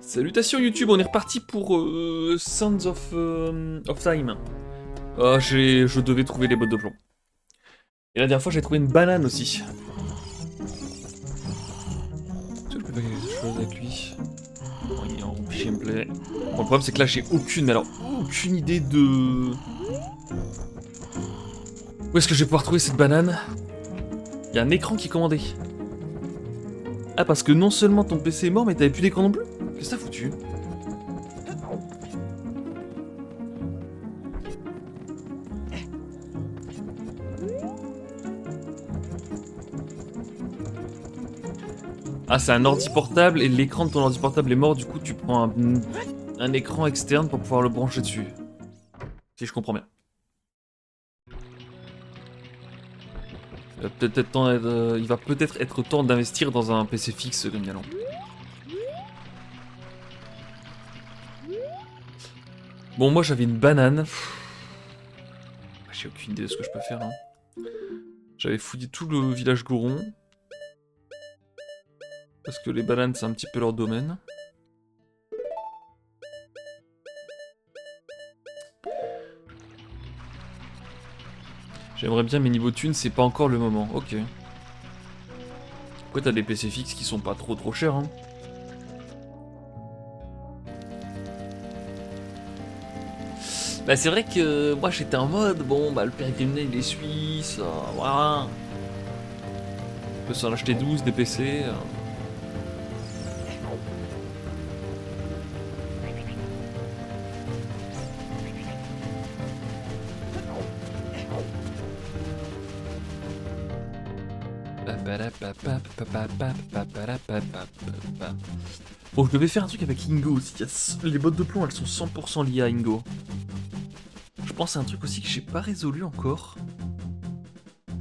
Salutations YouTube, on est reparti pour Sands of Time. Je devais trouver les bottes de plomb. Et la dernière fois j'ai trouvé une banane aussi. Est-ce que je peux faire quelque chose avec lui? Oui, en gameplay. Bon, le problème c'est que là j'ai aucune idée de... Où est-ce que je vais pouvoir trouver cette banane? Il y a un écran qui est commandé. Ah, parce que non seulement ton PC est mort, mais t'avais plus d'écran non plus? Qu'est-ce que t'as foutu? Ah, c'est un ordi portable et l'écran de ton ordi portable est mort, du coup tu prends un écran externe pour pouvoir le brancher dessus. Si je comprends bien. Il va peut-être être temps d'investir dans un PC fixe comme Galant. Bon, moi j'avais une banane. J'ai aucune idée de ce que je peux faire. Hein. J'avais fouillé tout le village Goron. Parce que les bananes c'est un petit peu leur domaine. J'aimerais bien, mais niveau thunes, c'est pas encore le moment. Ok. Pourquoi t'as des PC fixes qui sont pas trop chers, hein? Bah c'est vrai que moi j'étais en mode, bon bah le péricriminel il est suisse, voilà. On peut s'en acheter 12 des PC. Bon, je devais faire un truc avec Ingo aussi. Les bottes de plomb, elles sont 100% liées à Ingo. Je pense à un truc aussi que j'ai pas résolu encore. Putain,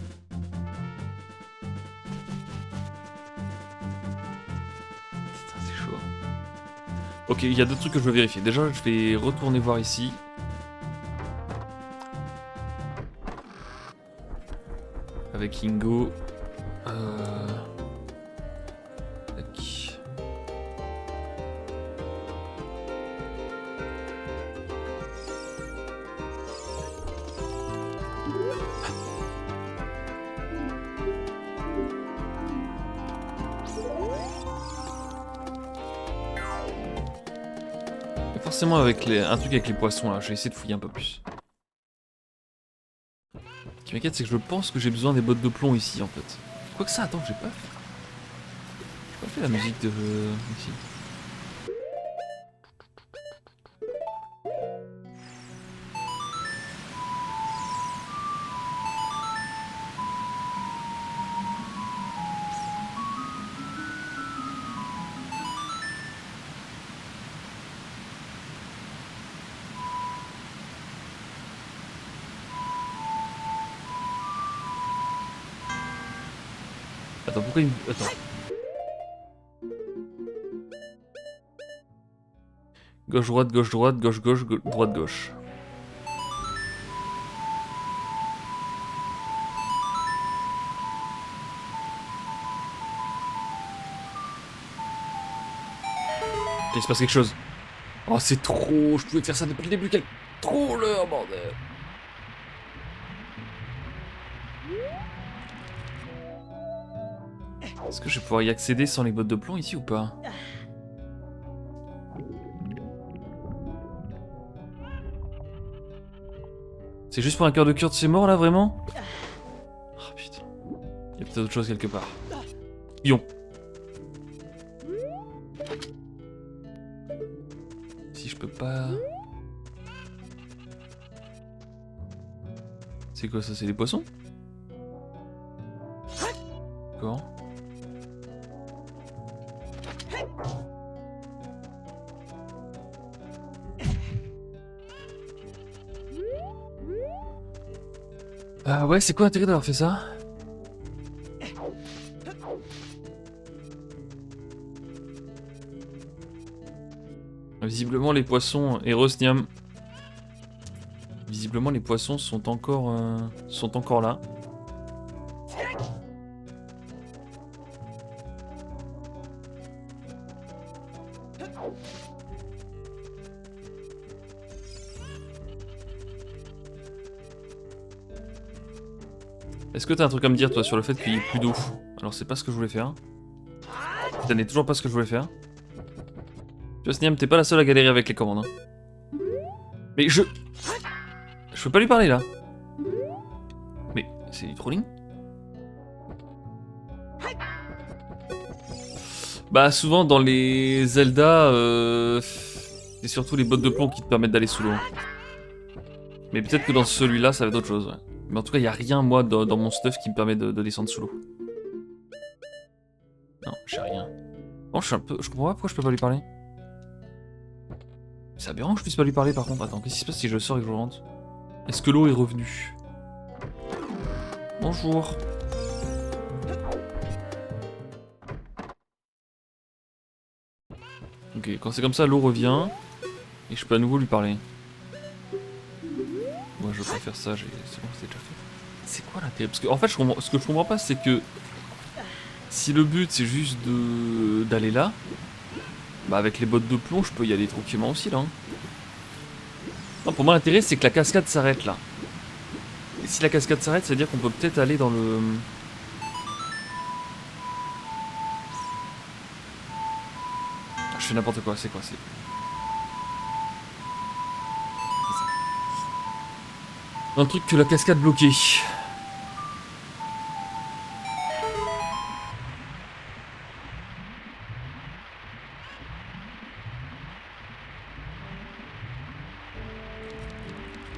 c'est chaud. Ok, il y a deux trucs que je veux vérifier. Déjà, je vais retourner voir ici. Avec Ingo. Tac. Forcément avec un truc avec les poissons là, je vais essayer de fouiller un peu plus. Ce qui m'inquiète c'est que je pense que j'ai besoin des bottes de plomb ici en fait. Quoi que ça, attends, j'ai pas fait la musique de... ici. Attends, pourquoi il me... Attends. Gauche-droite, gauche-droite, gauche-gauche, droite-gauche. Il se passe quelque chose. Oh, c'est trop... Je pouvais faire ça depuis le début, quel... Trop l'heure, bordel. Est-ce que je vais pouvoir y accéder sans les bottes de plomb ici ou pas? C'est juste pour un cœur de Kurt, c'est mort là vraiment? Oh putain. Il y a peut-être autre chose quelque part. Pion. Si je peux pas... C'est quoi ça? C'est des poissons? D'accord. Ah ouais, c'est quoi l'intérêt d'avoir fait ça? Visiblement les poissons... Erosnium. Visiblement les poissons sont encore là. Est-ce que t'as un truc à me dire, toi, sur le fait qu'il y ait plus d'eau? Alors, c'est pas ce que je voulais faire. Ça n'est toujours pas ce que je voulais faire. Tu vois, Sniam, t'es pas la seule à galérer avec les commandes. Hein. Mais je peux pas lui parler, là. Mais, c'est du trolling? Bah, souvent, dans les Zelda, c'est surtout les bottes de plomb qui te permettent d'aller sous l'eau. Mais peut-être que dans celui-là, ça va être autre chose, ouais. Mais en tout cas, il y a rien, moi, dans mon stuff qui me permet de descendre sous l'eau. Non, j'ai rien. Bon, je comprends pas pourquoi je peux pas lui parler. C'est aberrant que je puisse pas lui parler, par contre. Attends, qu'est-ce qui se passe si je sors et que je rentre? Est-ce que l'eau est revenue? Bonjour. Ok, quand c'est comme ça, l'eau revient. Et je peux à nouveau lui parler. Moi, je préfère ça, c'est bon, c'est déjà fait. C'est quoi l'intérêt? Parce que, en fait, ce que je comprends pas, c'est que... Si le but, c'est juste d'aller là... Bah, avec les bottes de plomb, je peux y aller tranquillement aussi, là. Hein. Non, pour moi, l'intérêt, c'est que la cascade s'arrête, là. Et si la cascade s'arrête, ça veut dire qu'on peut peut-être aller dans le... Ah, je fais n'importe quoi, c'est quoi, c'est... Un truc que la cascade bloquée.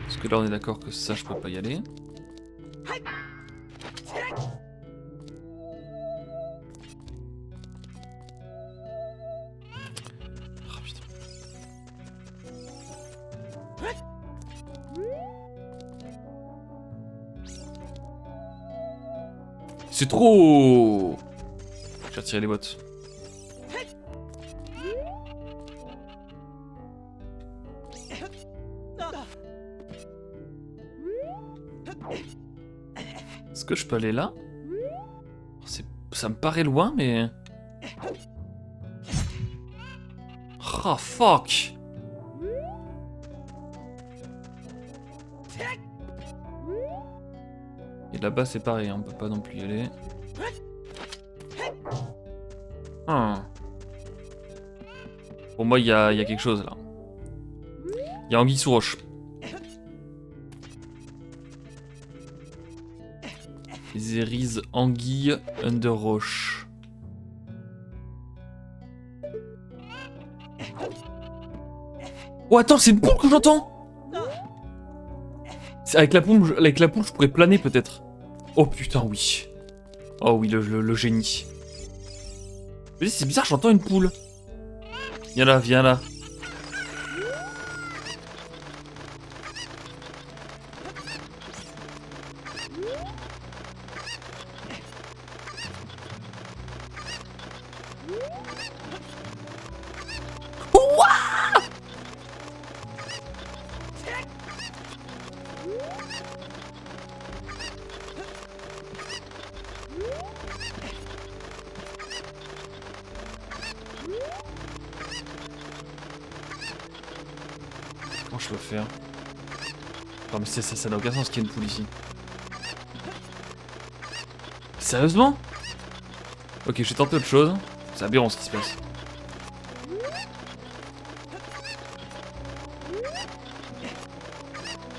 Parce que là on est d'accord que ça je peux pas y aller. Oh, putain. C'est trop... J'ai retiré les bottes. Est-ce que je peux aller là? Ça me paraît loin, mais... Oh, fuck! Et là-bas, c'est pareil, hein, on peut pas non plus y aller. Pour moi, il y a quelque chose, là. Il y a anguille sous roche. There is anguille under roche. Oh attends, c'est une poule que j'entends. Avec la poule, je pourrais planer peut-être. Oh putain oui. Oh oui, le génie. Mais c'est bizarre, j'entends une poule. Viens là, viens là. Comment je peux faire? Non mais ça n'a aucun sens qu'il y ait une poule ici. Sérieusement? Ok, je vais tenter autre chose. C'est aberrant ce qui se passe.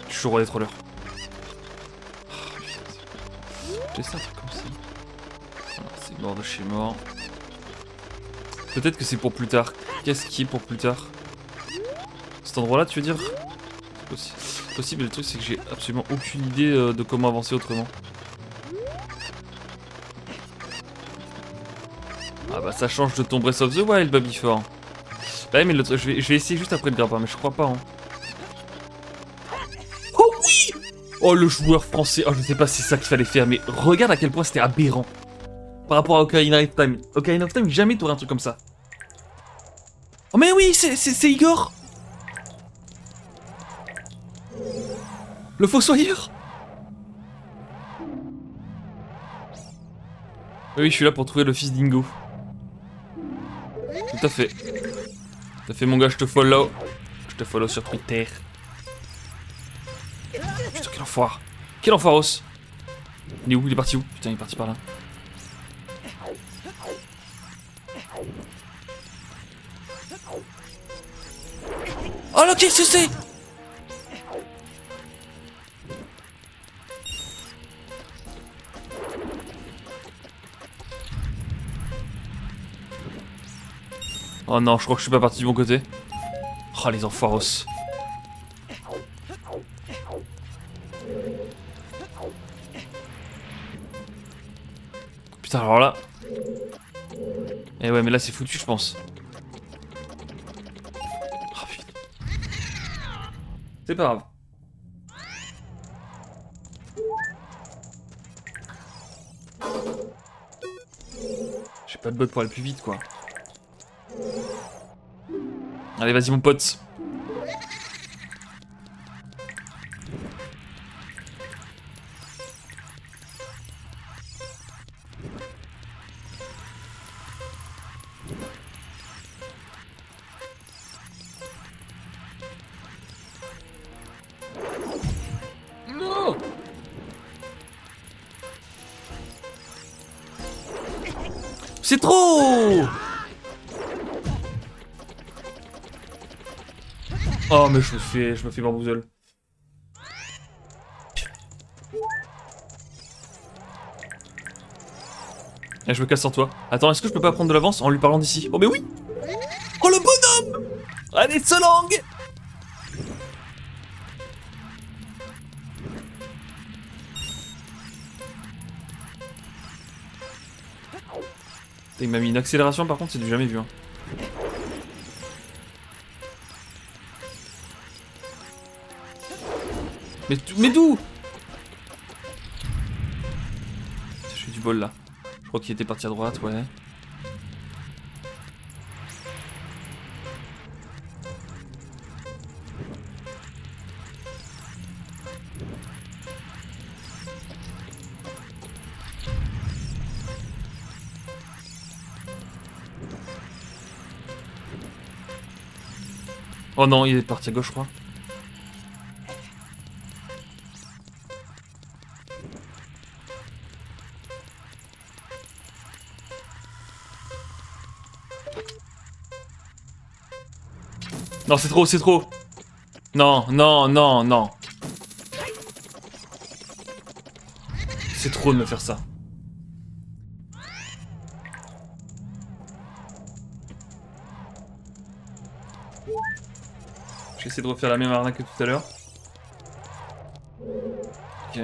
Je suis roi des trollers. J'ai ça un truc comme ça. Alors, c'est mort de chez mort. Peut-être que c'est pour plus tard. Qu'est-ce qui est pour plus tard? Cet endroit-là, tu veux dire? C'est possible, le truc c'est que j'ai absolument aucune idée de comment avancer autrement. Ah bah ça change de ton Breath of the Wild, Babyfort. Bah mais je vais essayer juste après le grappin, mais je crois pas. Hein. Oh oui! Oh le joueur français, oh je sais pas si c'est ça qu'il fallait faire, mais regarde à quel point c'était aberrant. Par rapport à Ocarina of Time. Ocarina of Time, jamais t'aurais un truc comme ça. Oh mais oui, c'est Igor! Le fossoyeur! Oui, je suis là pour trouver le fils d'Ingo. Tout à fait. T'as fait mon gars, je te follow. Je te follow sur Twitter. Putain, quel enfoiré. Quel enfoiros. Il est où? Il est parti où? Putain, il est parti par là. Oh là, qu'est-ce que c'est? Oh non, je crois que je suis pas parti du bon côté. Oh les enfoiros. Putain, alors là. Eh ouais, mais là c'est foutu, je pense. Oh putain. C'est pas grave. J'ai pas de bot pour aller plus vite, quoi. Allez, vas-y, mon pote. Non! C'est trop! Oh, mais je me fais bamboozle. Et je me casse sans toi. Attends, est-ce que je peux pas prendre de l'avance en lui parlant d'ici? Oh, mais oui! Oh, le bonhomme! Allez, Solang! Il m'a mis une accélération, par contre, c'est du jamais vu. Hein. Mais d'où? J'ai du bol là. Je crois qu'il était parti à droite, ouais. Oh non, il est parti à gauche, je crois. Non, c'est trop, c'est trop. Non, non, non, non. C'est trop de me faire ça. J'essaie de refaire la même arnaque que tout à l'heure. Ok.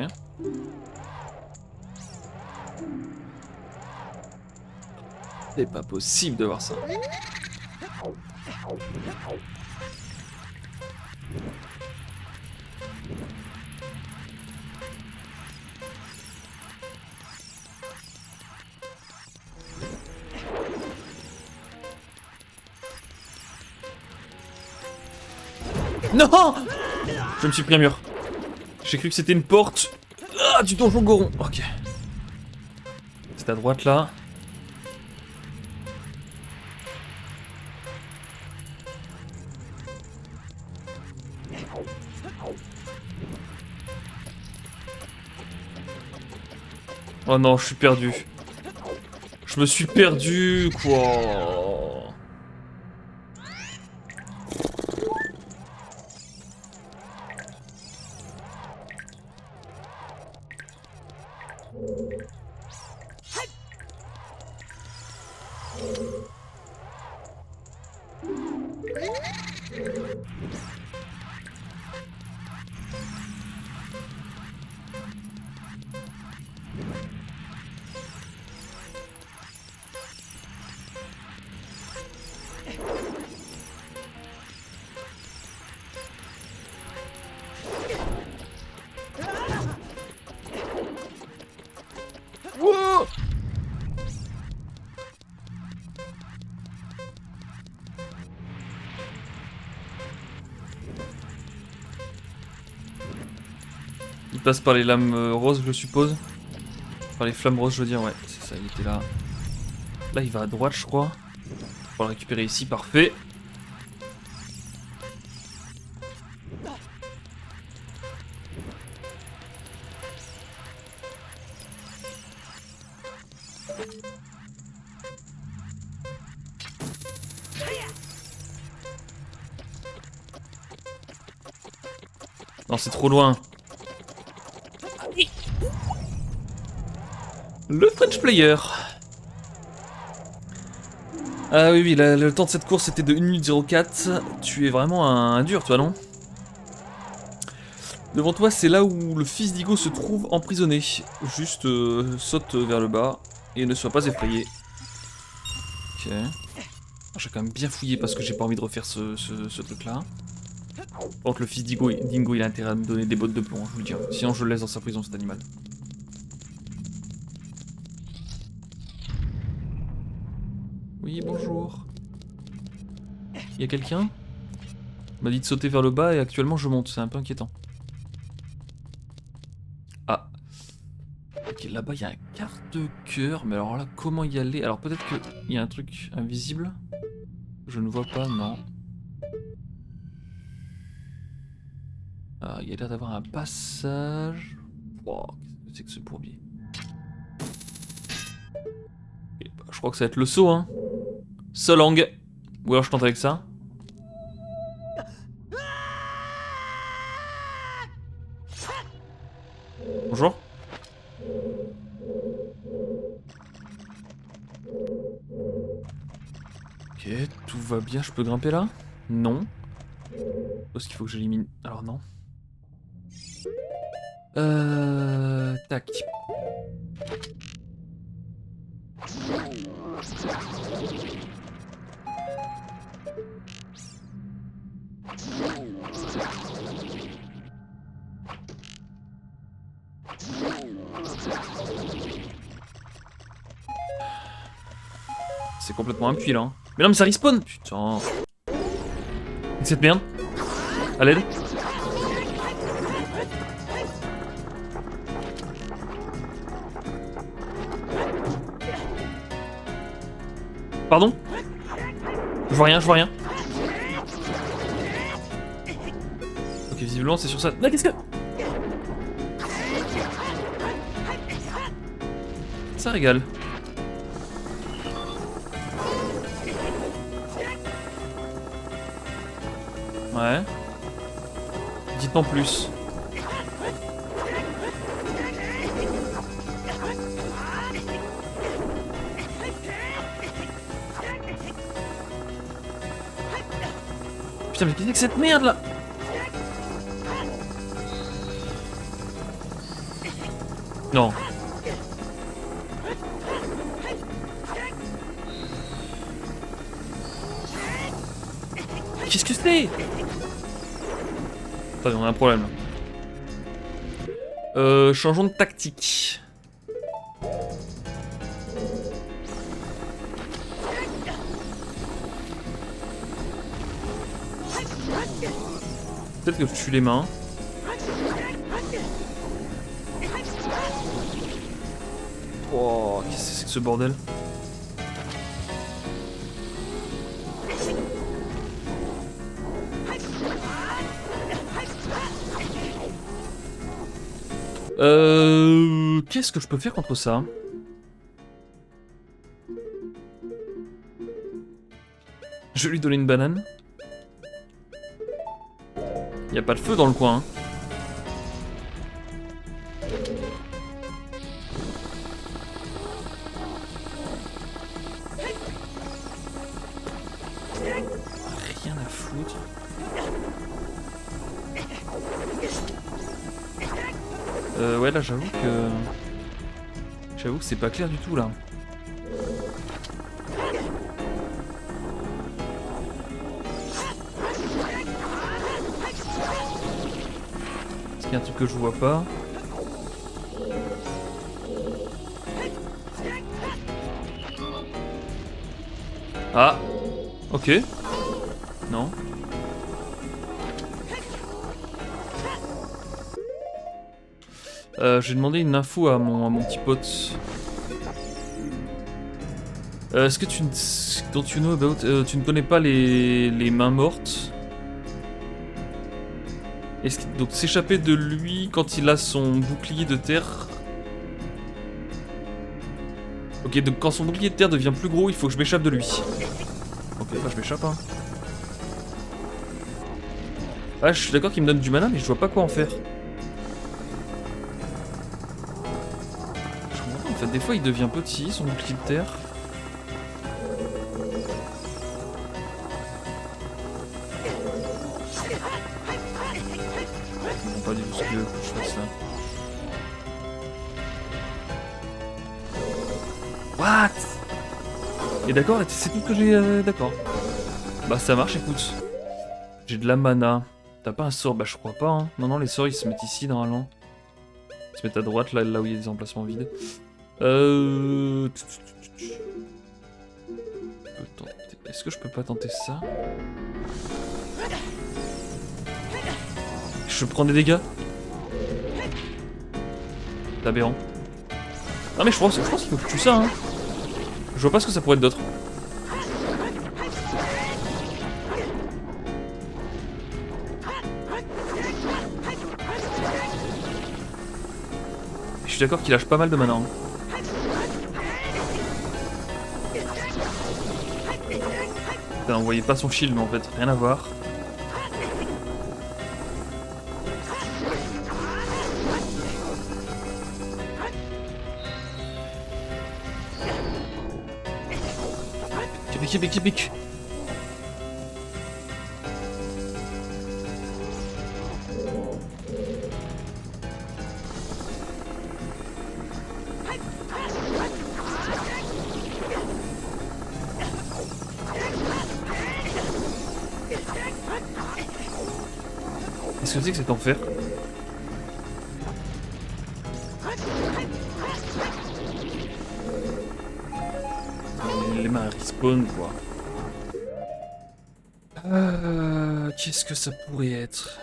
C'est pas possible de voir ça. Non! Je me suis pris un mur. J'ai cru que c'était une porte. Ah, du donjon Goron. Ok. C'est à droite là. Oh non, je suis perdu. Je me suis perdu, quoi. Wow! Il passe par les lames roses, je suppose. Par les flammes roses, je veux dire, ouais, c'est ça, il était là. Là, il va à droite, je crois. On va le récupérer ici, parfait. Non, c'est trop loin. Le French Player. Ah oui, oui, le temps de cette course était de 1 minute 04. Tu es vraiment un dur, toi, non? Devant toi, c'est là où le fils d'Igo se trouve emprisonné. Juste saute vers le bas et ne sois pas effrayé. Ok. J'ai quand même bien fouillé parce que j'ai pas envie de refaire ce truc-là. Par contre, le fils d'Igo, Dingo, il a intérêt à me donner des bottes de plomb, hein, je vous le dis. Sinon, je le laisse dans sa prison, cet animal. Oui, bonjour. Il y a quelqu'un? On m'a dit de sauter vers le bas et actuellement je monte, c'est un peu inquiétant. Ah. Ok, là-bas il y a un quart de cœur, mais alors là, comment y aller? Alors peut-être qu'il y a un truc invisible. Je ne vois pas, non. Ah, il y a l'air d'avoir un passage. Oh, qu'est-ce que c'est que ce bourbier? Okay, bah, je crois que ça va être le saut, hein. Solang. Ou alors je tente avec ça. Bonjour. Ok, tout va bien, je peux grimper là? Non. Parce qu'il faut que j'élimine... Alors non. Tac. C'est complètement un puits là. Hein. Mais non mais ça respawn. Putain. Cette merde. À l'aide. Pardon? Je vois rien, je vois rien. Ok, visiblement c'est sur ça. Ah, qu'est-ce que... Ça régale. Ouais. Dites-moi plus. Putain, mais qu'est-ce que c'est que cette merde là? Non. Qu'est-ce que c'est? Attendez, on a un problème là. Changeons de tactique. Peut-être que je tue les mains. Oh, qu'est-ce que c'est que ce bordel? Qu'est-ce que je peux faire contre ça? Je vais lui donner une banane. Y a pas de feu dans le coin. Hein. Rien à foutre. Ouais, là j'avoue que c'est pas clair du tout là. Est-ce qu'il y a un truc que je vois pas? Ah, ok. Non. J'ai demandé une info à mon petit pote. Est-ce que tu ne connais pas les mains mortes? Donc s'échapper de lui quand il a son bouclier de terre. Ok, donc quand son bouclier de terre devient plus gros, il faut que je m'échappe de lui. Ok, bah je m'échappe hein. Ah, je suis d'accord qu'il me donne du mana, mais je vois pas quoi en faire. Je comprends pas, en fait, des fois il devient petit, son bouclier de terre. Je comprends pas du tout ce qu'il veut que je fasse là. What? Et d'accord, c'est tout ce que j'ai... d'accord. Bah ça marche, écoute. J'ai de la mana. T'as pas un sort? Bah je crois pas, hein. Non, non, les sorts ils se mettent ici normalement. Ils se mettent à droite, là où il y a des emplacements vides. Je peux tenter... Est-ce que je peux pas tenter ça? Je prends des dégâts? C'est aberrant. Non mais je pense qu'il faut que je tue ça, hein. Je vois pas ce que ça pourrait être d'autre. Je suis d'accord qu'il lâche pas mal de mana. Hein. Putain, on voyait pas son shield, mais en fait, rien à voir. Pique. Qu'est-ce que c'est que cet enfer? Les mains respawn quoi. Qu'est-ce que ça pourrait être?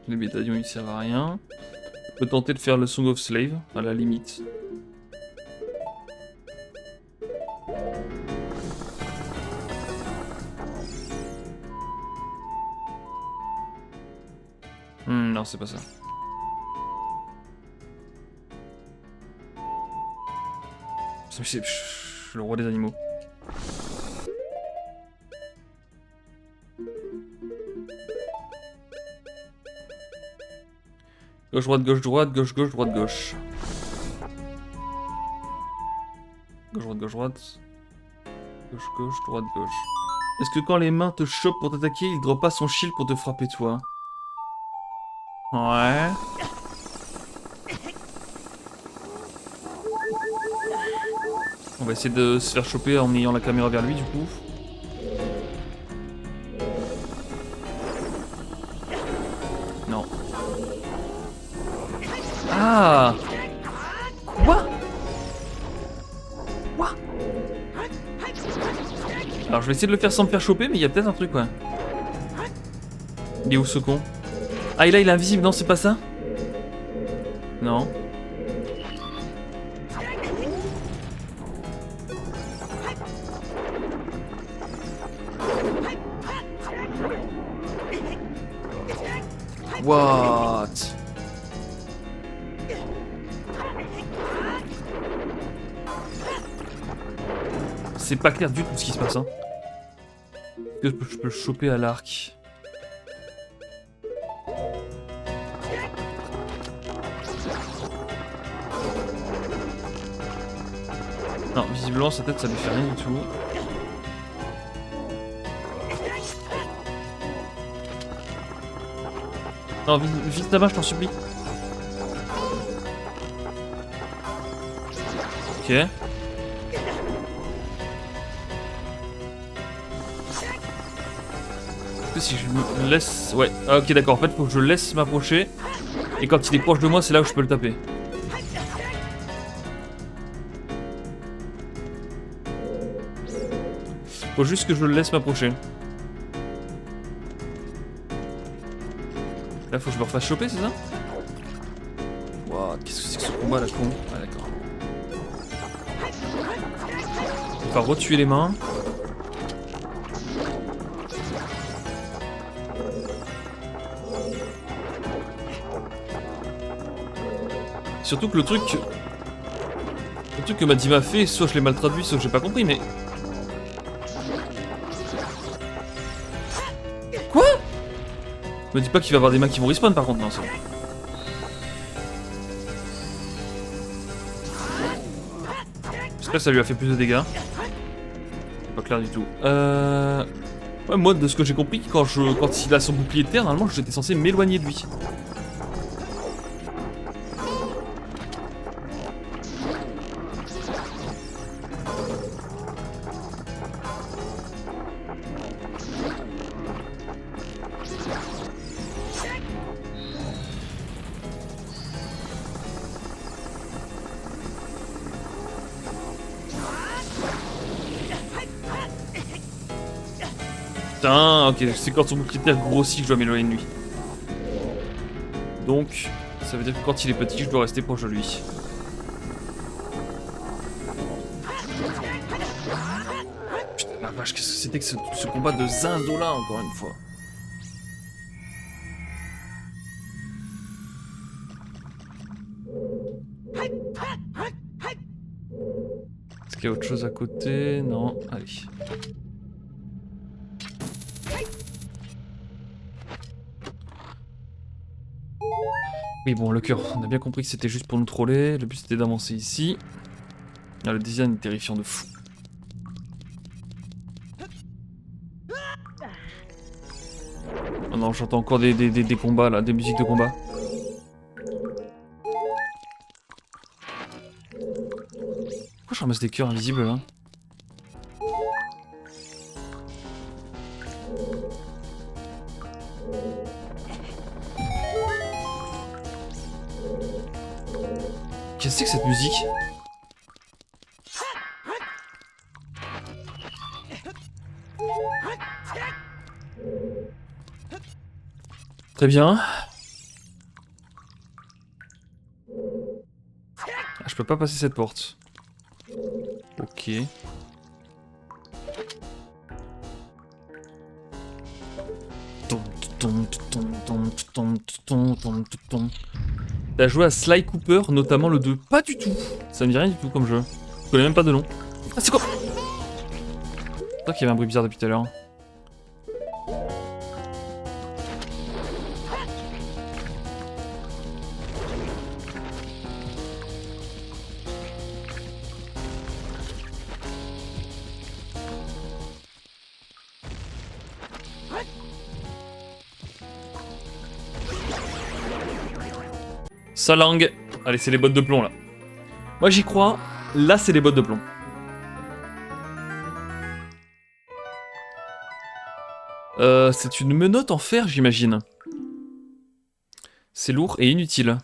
Les médaillons ils servent à rien. On peut tenter de faire le Song of Slave à la limite. Non, c'est pas ça. C'est le roi des animaux. Gauche, droite, gauche, droite, gauche, gauche, droite, gauche. Gauche, droite, gauche, droite. Gauche, gauche, droite, gauche. Est-ce que quand les mains te chopent pour t'attaquer, il drop pas son shield pour te frapper toi? Ouais. On va essayer de se faire choper en ayant la caméra vers lui du coup. Non. Ah! Quoi? Quoi? Alors je vais essayer de le faire sans me faire choper, mais il y a peut-être un truc ouais. Il est où ce con? Ah et là il est invisible, non c'est pas ça? Non. What? C'est pas clair du tout ce qui se passe hein. Est-ce que je peux le choper à l'arc? Non, visiblement sa tête ça lui fait rien du tout. Non, vite ta main, je t'en supplie. Ok. Est-ce que si je me laisse... Ouais, ah, ok d'accord, en fait faut que je le laisse m'approcher. Et quand il est proche de moi, c'est là où je peux le taper. Faut juste que je le laisse m'approcher. Là faut que je me refasse choper, c'est ça? What? Qu'est-ce que c'est que ce combat là con? Ah d'accord. On va retuer les mains. Surtout que le truc... Le truc que Maddy m'a fait, soit je l'ai mal traduit, soit j'ai pas compris, mais... Quoi? Me dis pas qu'il va y avoir des mains qui vont respawn par contre, non, c'est bon. J'espère que ça lui a fait plus de dégâts. C'est pas clair du tout. Ouais, moi, de ce que j'ai compris, quand il a son bouclier de terre, normalement, j'étais censé m'éloigner de lui. Putain, ok, c'est quand son bouclier de terre grossit que je dois m'éloigner de lui. Donc, ça veut dire que quand il est petit, je dois rester proche de lui. Putain, la vache, qu'est-ce que c'était que ce combat de Zindola, encore une fois. Est-ce qu'il y a autre chose à côté? Non, allez. Oui, bon, le cœur, on a bien compris que c'était juste pour nous troller. Le but c'était d'avancer ici. Ah, le design est terrifiant de fou. Oh non, j'entends encore des combats là, des musiques de combat. Pourquoi je ramasse des cœurs invisibles là? Qu'est-ce que c'est que cette musique? Très bien. Ah, je peux pas passer cette porte. Ok. T'as joué à Sly Cooper, notamment le 2. Pas du tout. Ça me dit rien du tout comme jeu. Je connais même pas de nom. Ah, c'est quoi? C'est toi qu'il y avait un bruit bizarre depuis tout à l'heure. Sa langue. Allez, c'est les bottes de plomb là. Moi j'y crois. Là, c'est les bottes de plomb. C'est une menotte en fer, j'imagine. C'est lourd et inutile.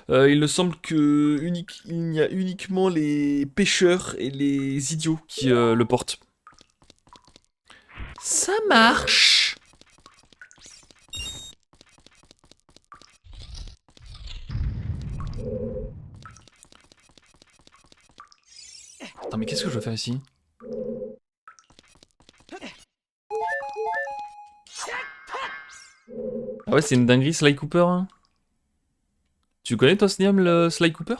Il me semble que il n'y a uniquement les pêcheurs et les idiots qui le portent. Ça marche. Attends, mais qu'est-ce que je dois faire ici? Ah ouais, c'est une dinguerie, Sly Cooper. Hein. Tu connais toi, Sniam, le Sly Cooper?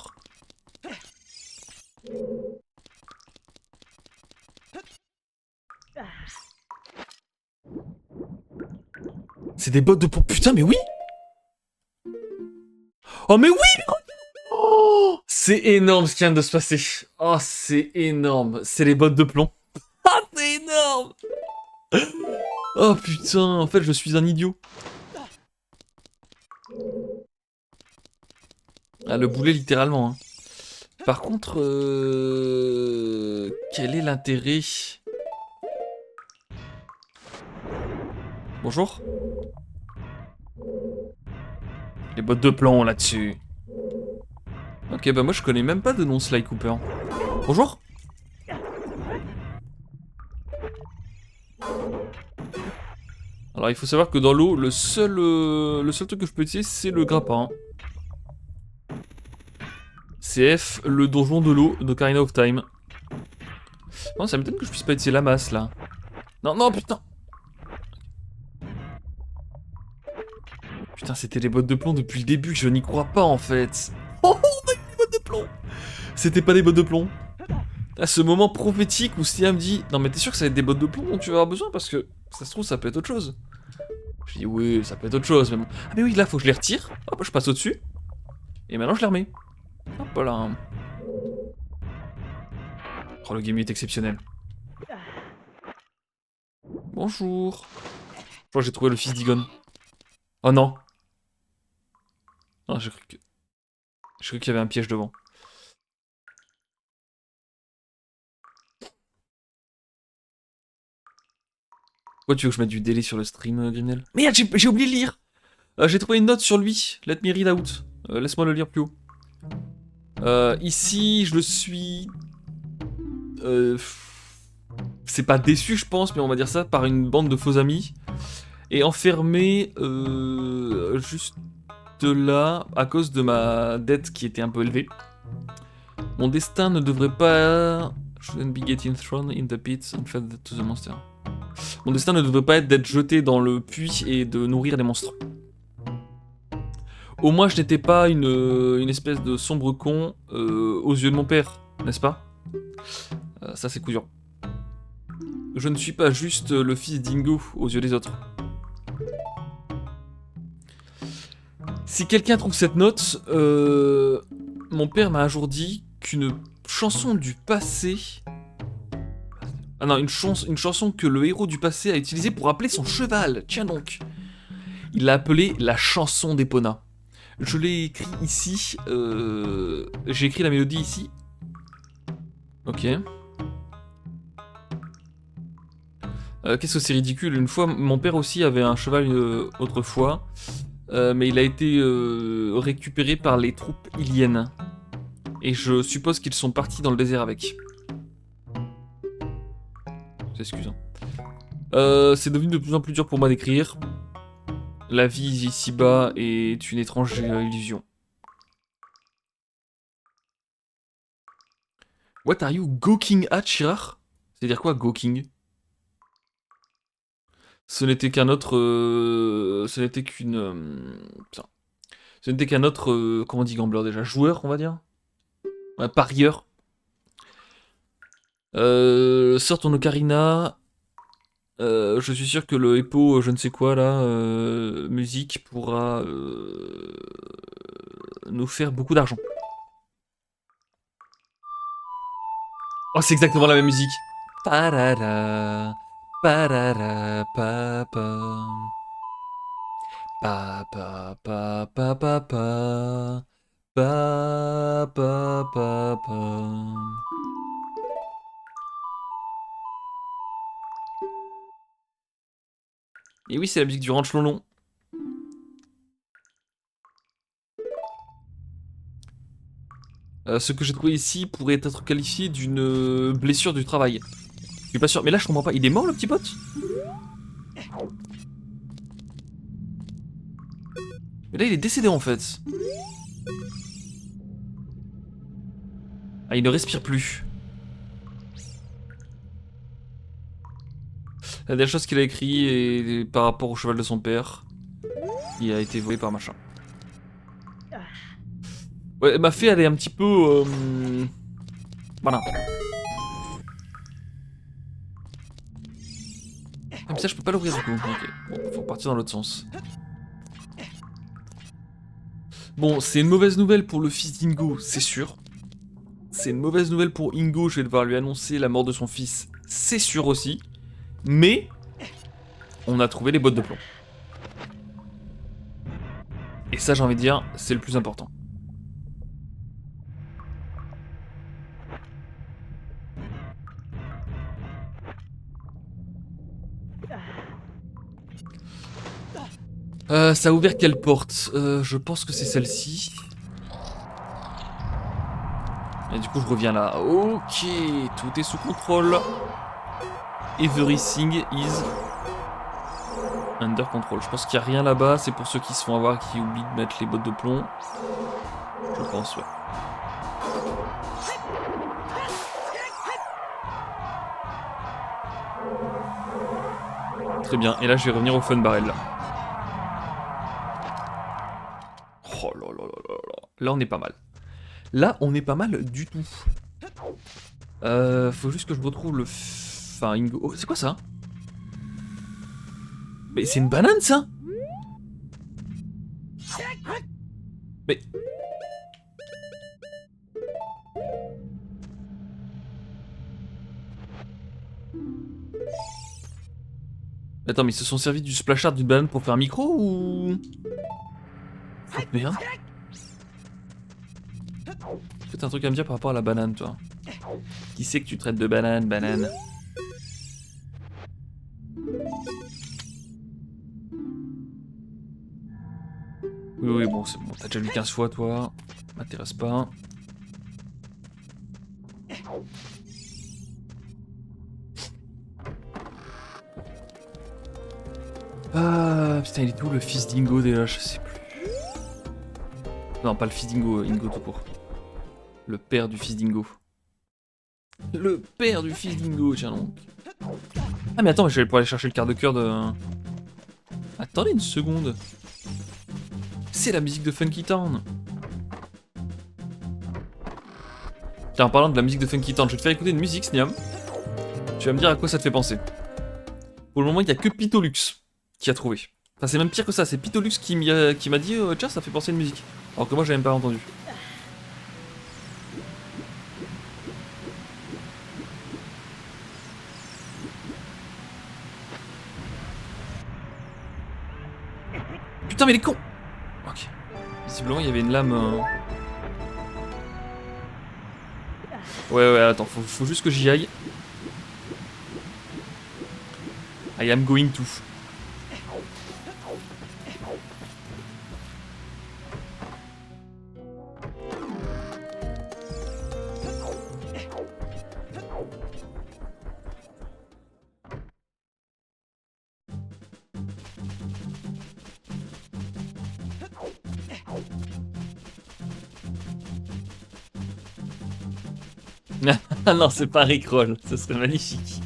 C'est des bottes de pompe. Putain, mais oui! Oh, mais oui! Oh, c'est énorme ce qui vient de se passer. Oh, c'est énorme. C'est les bottes de plomb. Ah, c'est énorme! Oh putain, en fait, je suis un idiot. Ah, le boulet, littéralement. Hein. Par contre, quel est l'intérêt? Bonjour. Les bottes de plomb là-dessus. Ok, bah moi je connais même pas de nom Sly Cooper. Bonjour. Alors il faut savoir que dans l'eau, le seul truc que je peux utiliser, c'est le grappin. CF, le donjon de l'eau d'Ocarina of Time. Non, ça m'étonne que je puisse pas utiliser la masse là. Non, non, putain. Putain, c'était les bottes de plomb depuis le début, je n'y crois pas en fait. Oh, on a eu les bottes de plomb. C'était pas des bottes de plomb. À ce moment prophétique où Sia me dit non mais t'es sûr que ça va être des bottes de plomb dont tu vas avoir besoin parce que ça se trouve ça peut être autre chose. Je dis oui ça peut être autre chose mais bon. Ah mais oui là faut que je les retire, hop je passe au dessus. Et maintenant je les remets. Hop là. Oh le game est exceptionnel. Bonjour. Je crois que j'ai trouvé le fils d'Igon. Oh non. Non j'ai cru qu'il y avait un piège devant. Pourquoi tu veux que je mette du délai sur le stream, Grimnel? Merde, j'ai oublié de lire. J'ai trouvé une note sur lui. Let me read out. Laisse-moi le lire plus haut. Ici, je le suis... c'est pas déçu, je pense, mais on va dire ça, par une bande de faux amis. Et enfermé juste là, à cause de ma dette qui était un peu élevée. Mon destin ne devrait pas... Shouldn't be getting thrown in the pit and fed to the monster. Mon destin ne devrait pas être d'être jeté dans le puits et de nourrir les monstres. Au moins je n'étais pas une espèce de sombre con aux yeux de mon père, n'est-ce pas? Ça c'est couillon. Je ne suis pas juste le fils d'Ingo aux yeux des autres. Si quelqu'un trouve cette note, mon père m'a un jour dit qu'une chanson du passé... Ah non, une chanson que le héros du passé a utilisée pour appeler son cheval. Tiens donc. Il l'a appelée la chanson d'Epona. Je l'ai écrit ici. J'ai écrit la mélodie ici. Ok. Qu'est-ce que c'est ridicule. Une fois, mon père aussi avait un cheval autrefois. Mais il a été récupéré par les troupes iliennes. Et je suppose qu'ils sont partis dans le désert avec. Excuse. C'est devenu de plus en plus dur pour moi d'écrire. La vie ici-bas est une étrange illusion. What are you gawking at, Shirar? C'est-à-dire quoi, gawking? Ce n'était qu'un autre... ce n'était qu'une... putain. Ce n'était qu'un autre... comment on dit gambler déjà? Joueur, on va dire? Un parieur. Sors ton ocarina. Je suis sûr que le Hippo, je ne sais quoi là, musique, pourra nous faire beaucoup d'argent. Oh, c'est exactement la même musique. Parara, parara, papa. Papa, papa, papa. Papa, papa. Et oui, c'est la musique du Ranch Lolon. Ce que j'ai trouvé ici pourrait être qualifié d'une blessure du travail. Je suis pas sûr. Mais là, je comprends pas. Il est mort, le petit pote? Mais là, il est décédé, en fait. Ah, il ne respire plus. La dernière chose qu'il a écrit est par rapport au cheval de son père, qui a été volé par machin. Ouais, ma fée, elle est un petit peu... Voilà. Ah, mais ça, je peux pas l'ouvrir du coup. Ok, bon, faut partir dans l'autre sens. Bon, c'est une mauvaise nouvelle pour le fils d'Ingo, c'est sûr. C'est une mauvaise nouvelle pour Ingo, je vais devoir lui annoncer la mort de son fils, c'est sûr aussi. Mais, on a trouvé les bottes de plomb. Et ça, j'ai envie de dire, c'est le plus important. Ça a ouvert quelle porte? Je pense que c'est celle-ci. Et du coup, je reviens là. Ok, tout est sous contrôle. Everything is under control. Je pense qu'il n'y a rien là-bas. C'est pour ceux qui se font avoir, qui oublient de mettre les bottes de plomb. Je pense, ouais. Très bien. Et là, je vais revenir au fun barrel. Oh là là là là là. Là, on est pas mal. Là, on est pas mal du tout. Faut juste que je retrouve le... Enfin, Ingo... Oh, c'est quoi ça? Mais c'est une banane, ça? Mais... Attends, mais ils se sont servis du splash art d'une banane pour faire un micro ou... Oh merde. Est-ce que t'as un truc à me dire par rapport à la banane, toi? Qui c'est que tu traites de banane, banane? Oui, oui, bon, c'est bon, t'as déjà lu 15 fois, toi. M'intéresse pas. Ah, putain, il est où le fils d'Ingo déjà? Je sais plus. Non, pas le fils d'Ingo, Ingo tout court. Le père du fils d'Ingo. Le père du fils d'Ingo, tiens donc. Ah, mais attends, je vais pour aller chercher le quart de cœur de... Attendez une seconde. C'est la musique de Funky Town. Tiens, en parlant de la musique de Funky Town, je vais te faire écouter une musique, Sniam. Tu vas me dire à quoi ça te fait penser. Pour le moment, il n'y a que Pitolux qui a trouvé. Enfin, c'est même pire que ça, c'est Pitolux qui m'a dit tiens, ça fait penser à une musique. Alors que moi, j'avais même pas entendu. Putain, mais il est con! Ok. Visiblement, il y avait une lame... Ouais, attends, faut juste que j'y aille. I am going to. Ah non, c'est pas Rickroll, ce serait magnifique.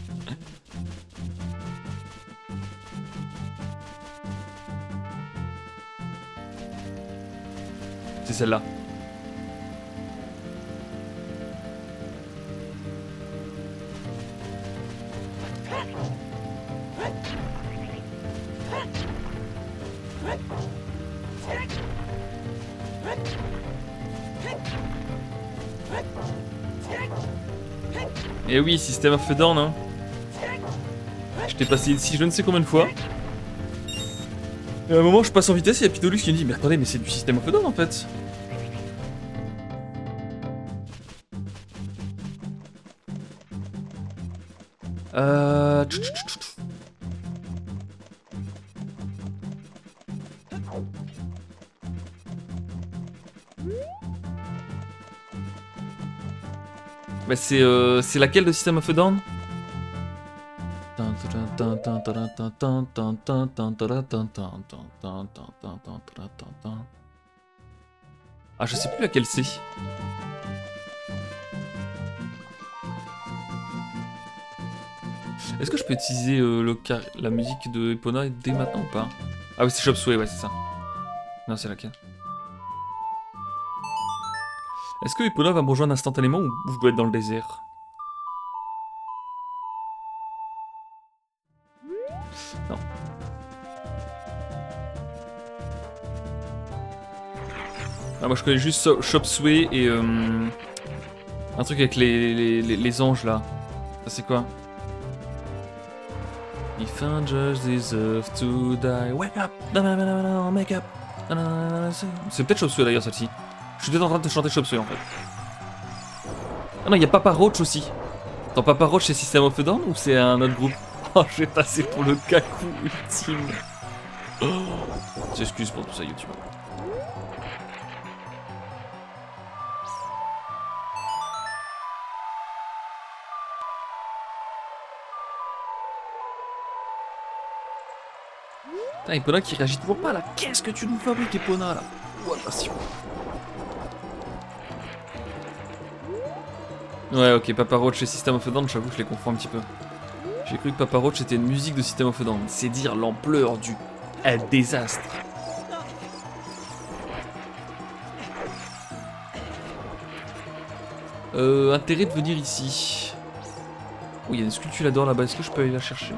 C'est celle-là. Et oui, System of a Down, hein. Je t'ai passé ici je ne sais combien de fois. Et à un moment, je passe en vitesse et il y a Pitolux qui me dit mais attendez, mais c'est du System of a Down en fait. Bah c'est laquelle de System of a Down? Ah, je sais plus laquelle c'est. Est-ce que je peux utiliser la musique de Epona dès maintenant ou pas? Ah oui, c'est Chop Suey, ouais, c'est ça. Non, c'est laquelle? Est-ce que Epona va me rejoindre instantanément ou je dois être dans le désert? Non. Ah, moi je connais juste Chop Suey et un truc avec les anges là. Ça c'est quoi? If angels deserve to die, wake up, make up. C'est peut-être Chop Suey d'ailleurs celle-ci. Je suis peut-être en train de chanter Chop Suey en fait. Ah non, il y a Papa Roach aussi. Attends, Papa Roach c'est System of a Down ou c'est un autre groupe? Oh, je vais passer pour le cacou ultime. Oh, j'excuse pour tout ça, YouTube. Putain, Epona qui réagit toujours pas là. Qu'est-ce que tu nous fabriques, Epona là? Oh, attention. Ouais, ok, Papa Roach et System of a Down, j'avoue que je les confonds un petit peu. J'ai cru que Papa Roach était une musique de System of a Down. C'est dire l'ampleur du désastre. Intérêt de venir ici. Oh, il y a une sculptulador là-bas, est-ce que je peux aller la chercher?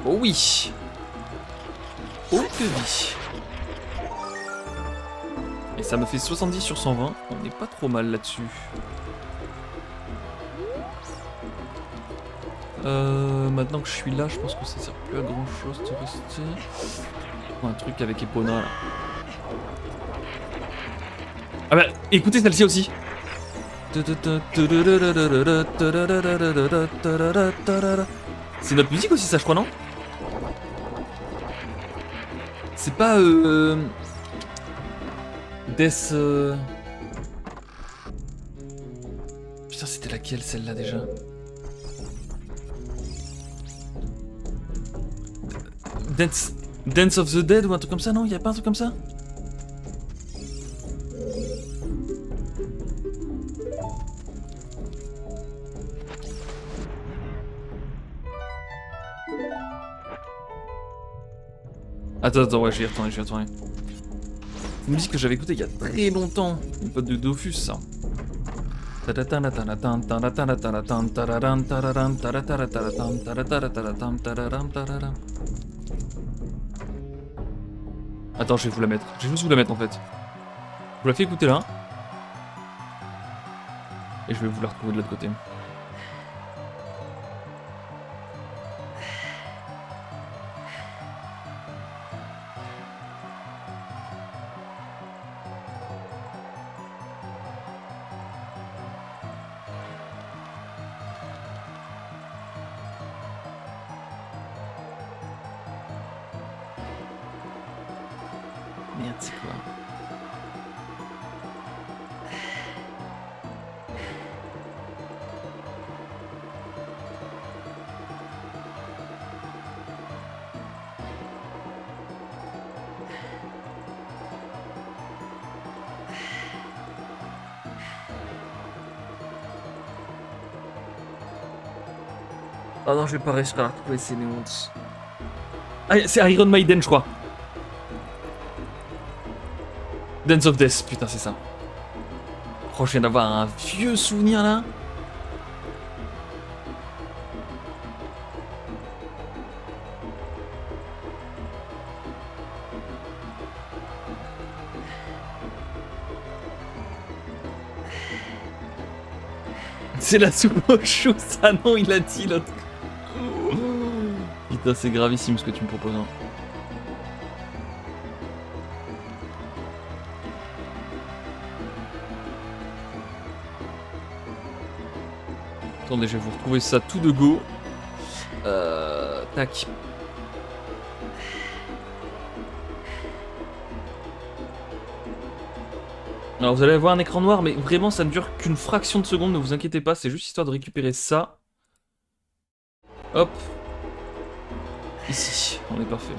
Oh oui. Oh que oui. Et ça me fait 70 sur 120, on n'est pas trop mal là-dessus. Maintenant que je suis là, je pense que ça sert plus à grand chose de rester. Un truc avec Epona là. Ah bah écoutez celle-ci aussi. C'est notre musique aussi ça je crois non? C'est pas Death... Putain c'était laquelle celle-là déjà? Dance of the Dead ou un truc comme ça non? Y'a pas un truc comme ça? Attends, ouais, je vais y retourner, C'est une musique que j'avais écoutée il y a très longtemps. Une pote de Dofus, ça. Attends, je vais vous la mettre. Je vais juste vous la mettre en fait. Je vous la fais écouter là. Et je vais vous la retrouver de l'autre côté. Merde, c'est quoi? Oh non, je vais pas réussir à la retrouver, c'est une honte. Ah, c'est Iron Maiden, je crois. Dance of Death, putain, c'est ça. Oh, je viens d'avoir un vieux souvenir là. C'est la soupe aux choux, ça non, il a dit l'autre. Putain, c'est gravissime ce que tu me proposes. Hein. Attendez, je vais vous retrouver ça tout de go. Tac. Alors vous allez avoir un écran noir, mais vraiment ça ne dure qu'une fraction de seconde, ne vous inquiétez pas, c'est juste histoire de récupérer ça. Hop. Ici, on est parfait.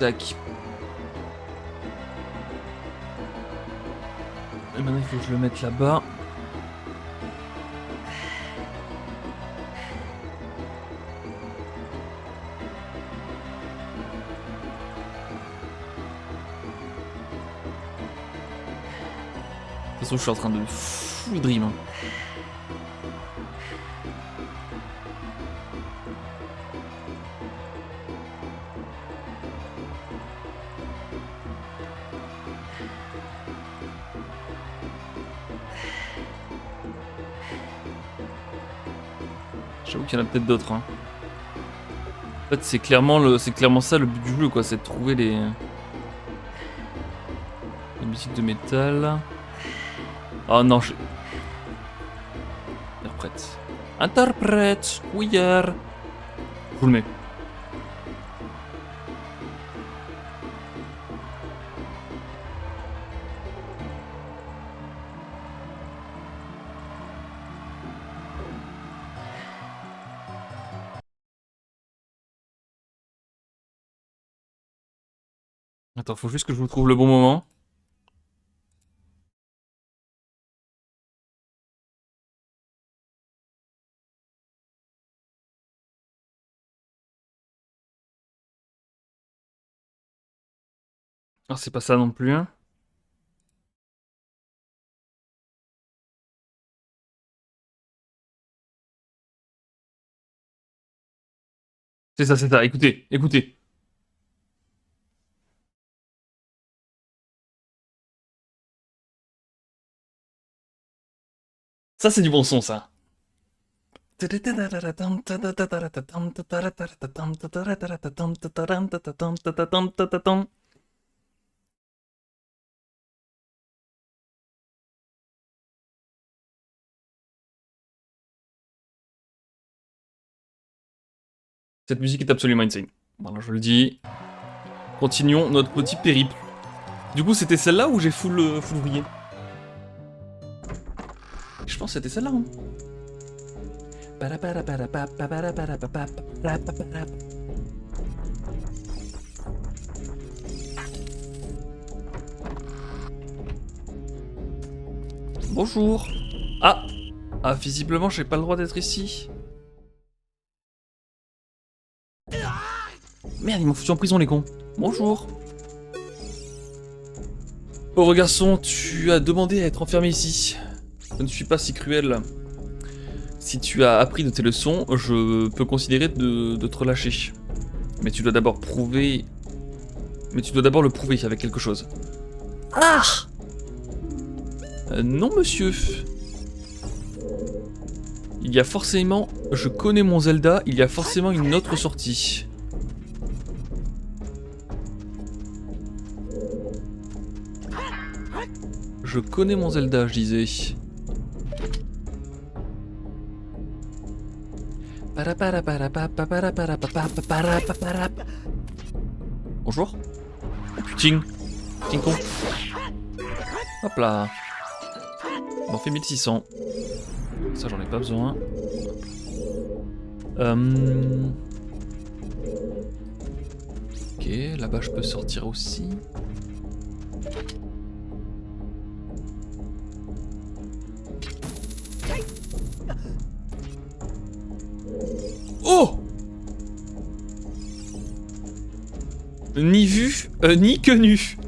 Tac. Et maintenant il faut que je le mette là-bas. De toute façon, je suis en train de fou dream. J'avoue qu'il y en a peut-être d'autres. Hein. En fait, c'est clairement ça le but du jeu, quoi, c'est de trouver les musiques de métal. Oh non, je... Interprète. Interprète, couillère. Je vous le mets. Attends, faut juste que je vous trouve le bon moment. Ah, c'est pas ça non plus. Hein. C'est ça, écoutez, écoutez. Ça, c'est du bon son, ça. Cette musique est absolument insane. Voilà, je le dis. Continuons notre petit périple. Du coup, c'était celle-là ou j'ai full oublié? Je pense que c'était celle-là. Hein. Bonjour. Ah. Ah, visiblement, j'ai pas le droit d'être ici. Merde, ils m'ont foutu en prison, les cons. Bonjour. Pauvre garçon, tu as demandé à être enfermé ici. Je ne suis pas si cruel. Si tu as appris de tes leçons, je peux considérer de te relâcher. Mais tu dois d'abord prouver... Mais tu dois d'abord le prouver avec quelque chose. Ah non, monsieur. Il y a forcément... Je connais mon Zelda, il y a forcément une autre sortie. Je connais mon Zelda, je disais. Bonjour. Oh putain. Putain con. Hop là. On m'en fait 1600. Ça j'en ai pas besoin. Ok, là-bas je peux sortir aussi. Oh! Ni vu, ni connu.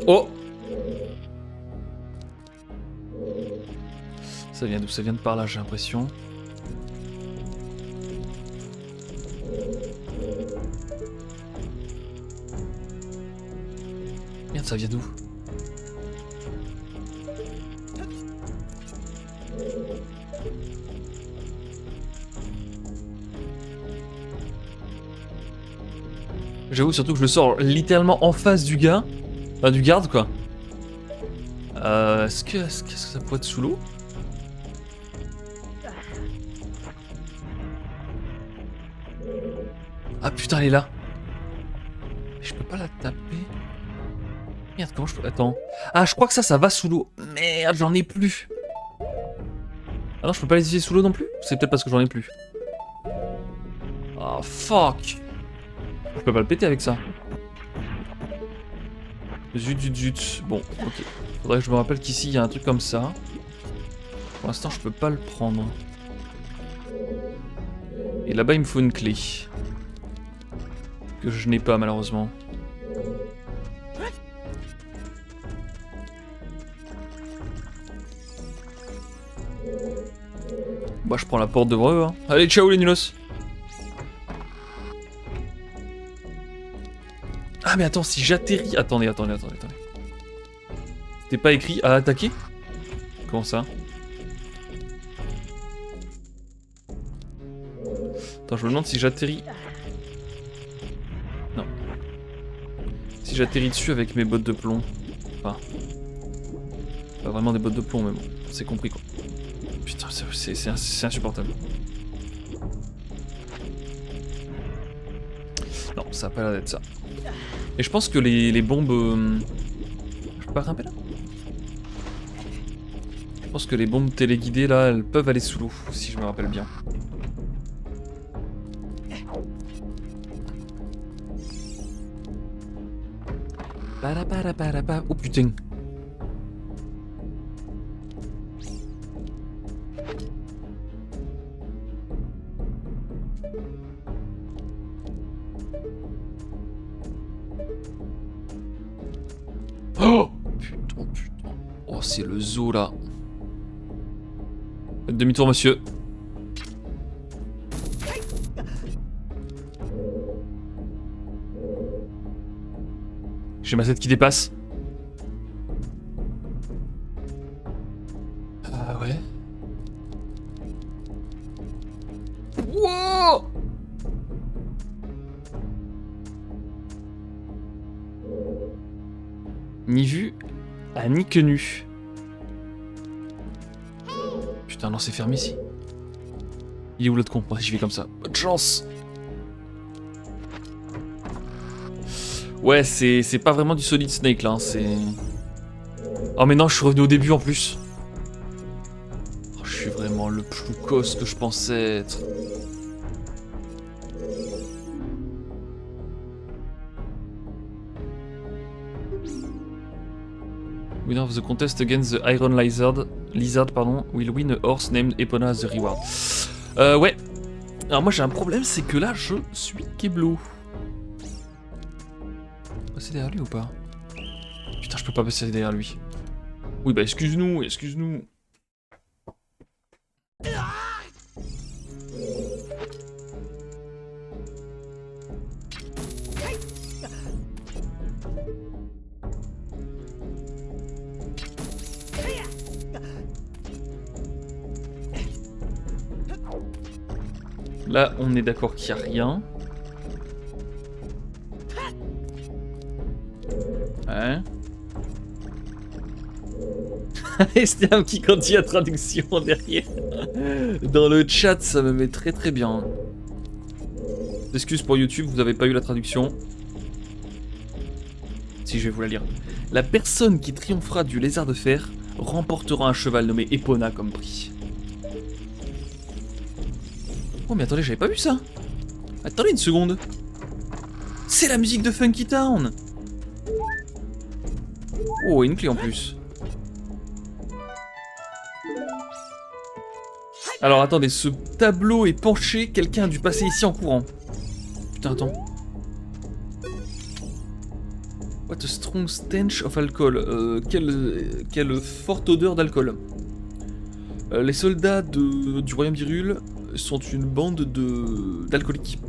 Oh! Ça vient d'où? Ça vient de par là, j'ai l'impression. Merde, ça vient d'où? J'avoue surtout que je le sors littéralement en face du gars. Enfin, du garde, quoi. Est-ce que ça pourrait être sous l'eau? Ah putain, elle est là. Je peux pas la taper. Merde, comment je peux... Attends. Ah, je crois que ça va sous l'eau. Merde, j'en ai plus. Ah non, je peux pas les utiliser sous l'eau non plus? C'est peut-être parce que j'en ai plus. Oh, fuck. Je peux pas le péter avec ça. Zut, zut, zut. Bon, ok. Faudrait que je me rappelle qu'ici, il y a un truc comme ça. Pour l'instant, je peux pas le prendre. Et là-bas, il me faut une clé. Que je n'ai pas, malheureusement. Bah, je prends la porte devant eux, hein. Allez, ciao les nulos. Ah, mais attends, si j'atterris... Attendez. C'était pas écrit à attaquer? Comment ça? Attends, je me demande si j'atterris... Non. Si j'atterris dessus avec mes bottes de plomb. Enfin... Pas vraiment des bottes de plomb, mais bon, c'est compris, quoi. Putain, c'est insupportable. Non, ça a pas l'air d'être ça. Et je pense que les bombes... Je peux pas grimper là? Je pense que les bombes téléguidées là, elles peuvent aller sous l'eau, si je me rappelle bien. Oh putain. Oh Oh, c'est le zoo là. Faites demi-tour, monsieur. J'ai ma tête qui dépasse. Ah ouais. Wow! Ni vu, à ni que nu. Putain, non, c'est fermé ici. Il est où l'autre con? Ouais, j'y vais comme ça. Bonne chance! Ouais, c'est pas vraiment du Solid Snake là, c'est... Oh mais non, je suis revenu au début en plus. Oh, je suis vraiment le plus cosse que je pensais être. Winner of the contest against the Iron Lizard, will win a horse named Epona as the reward. Ouais. Alors moi j'ai un problème, c'est que là je suis Keblo. Passer derrière lui ou pas? Putain, je peux pas passer derrière lui. Oui, bah excuse-nous, excuse-nous. Là, on est d'accord qu'il n'y a rien. Ouais. Estiam qui continue la traduction derrière. Dans le chat, ça me met très très bien. Excuse pour YouTube, vous n'avez pas eu la traduction. Si, je vais vous la lire. La personne qui triomphera du lézard de fer remportera un cheval nommé Epona comme prix. Oh mais attendez, j'avais pas vu ça. Attendez une seconde. C'est la musique de Funky Town. Oh, une clé en plus. Alors attendez, ce tableau est penché, quelqu'un a dû passer ici en courant. Putain, attends. What a strong stench of alcohol. Quelle forte odeur d'alcool. Les soldats du royaume d'Hyrule sont une bande d'alcooliques.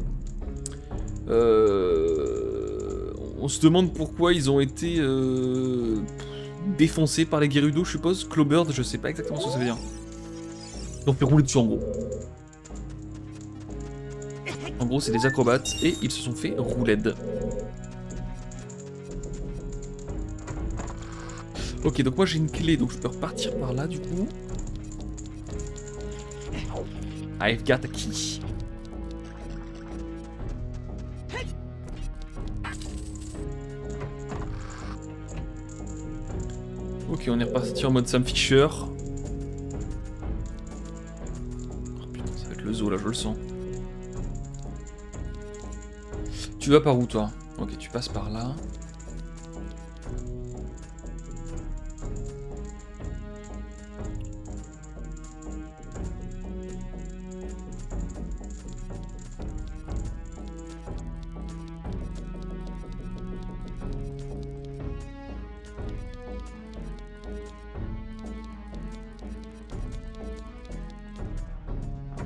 On se demande pourquoi ils ont été défoncés par les Gerudo, je suppose. Clawbird, je sais pas exactement ce que ça veut dire. Ils ont fait rouler dessus en gros. En gros, c'est des acrobates et ils se sont fait rouled. Ok, donc moi j'ai une clé, donc je peux repartir par là du coup. I've got a key. Ok, on est reparti en mode Sam Fisher. Oh putain, ça va être le zoo là, je le sens. Tu vas par où toi? Ok, tu passes par là.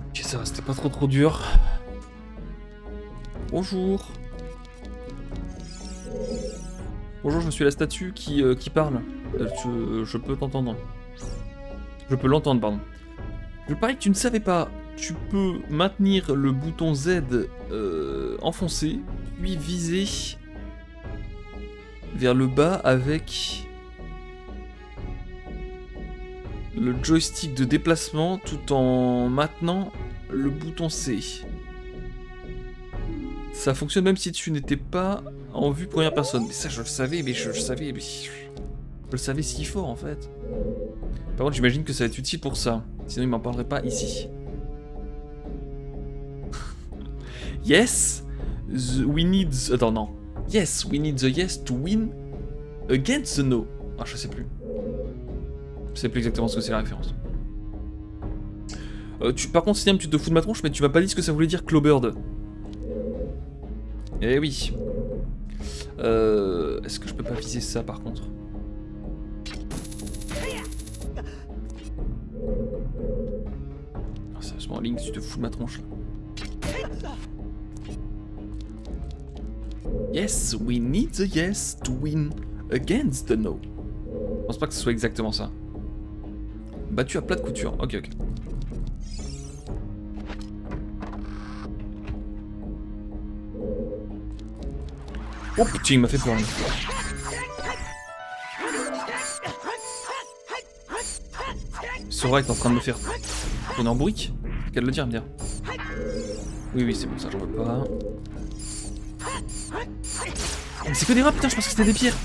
Ok, ça va, c'était pas trop dur. Bonjour. Bonjour, je suis la statue qui parle. Je peux t'entendre. Je peux l'entendre, pardon. Je parie que tu ne savais pas. Tu peux maintenir le bouton Z enfoncé, puis viser vers le bas avec le joystick de déplacement tout en maintenant le bouton C. Ça fonctionne même si tu n'étais pas en vue première personne. Mais ça, je le savais, mais je le savais si fort en fait. Par contre, j'imagine que ça va être utile pour ça. Sinon, il m'en parlerait pas ici. Yes, we need... Attends, non. Yes, we need the yes to win against the no. Ah, je sais plus. Je sais plus exactement ce que c'est la référence. Par contre, Siam, tu te fous de ma tronche, mais tu m'as pas dit ce que ça voulait dire Clawbird. Eh oui. Est-ce que je peux pas viser ça par contre? Link, tu te fous de ma tronche là. Yes, we need the yes to win against the no. Je pense pas que ce soit exactement ça. Battu à plat de couture. Ok, ok. Oh putain, il m'a fait peur. Sora est en train de me faire tourner en bourrique. Qu'à le dire, me dire. Oui, oui, c'est bon, ça, j'en veux pas. Mais c'est que des rats, putain, je pense que c'était des pierres.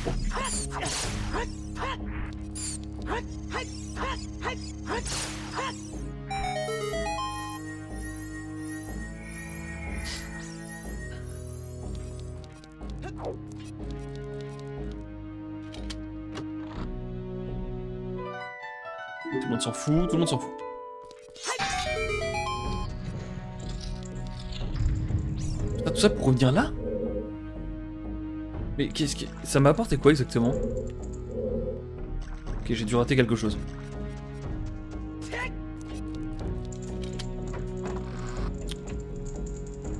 Tout le monde s'en fout, tout le monde s'en fout. Putain, tout ça pour revenir là? Mais qu'est-ce que... Ça m'a apporté quoi exactement? Ok, j'ai dû rater quelque chose.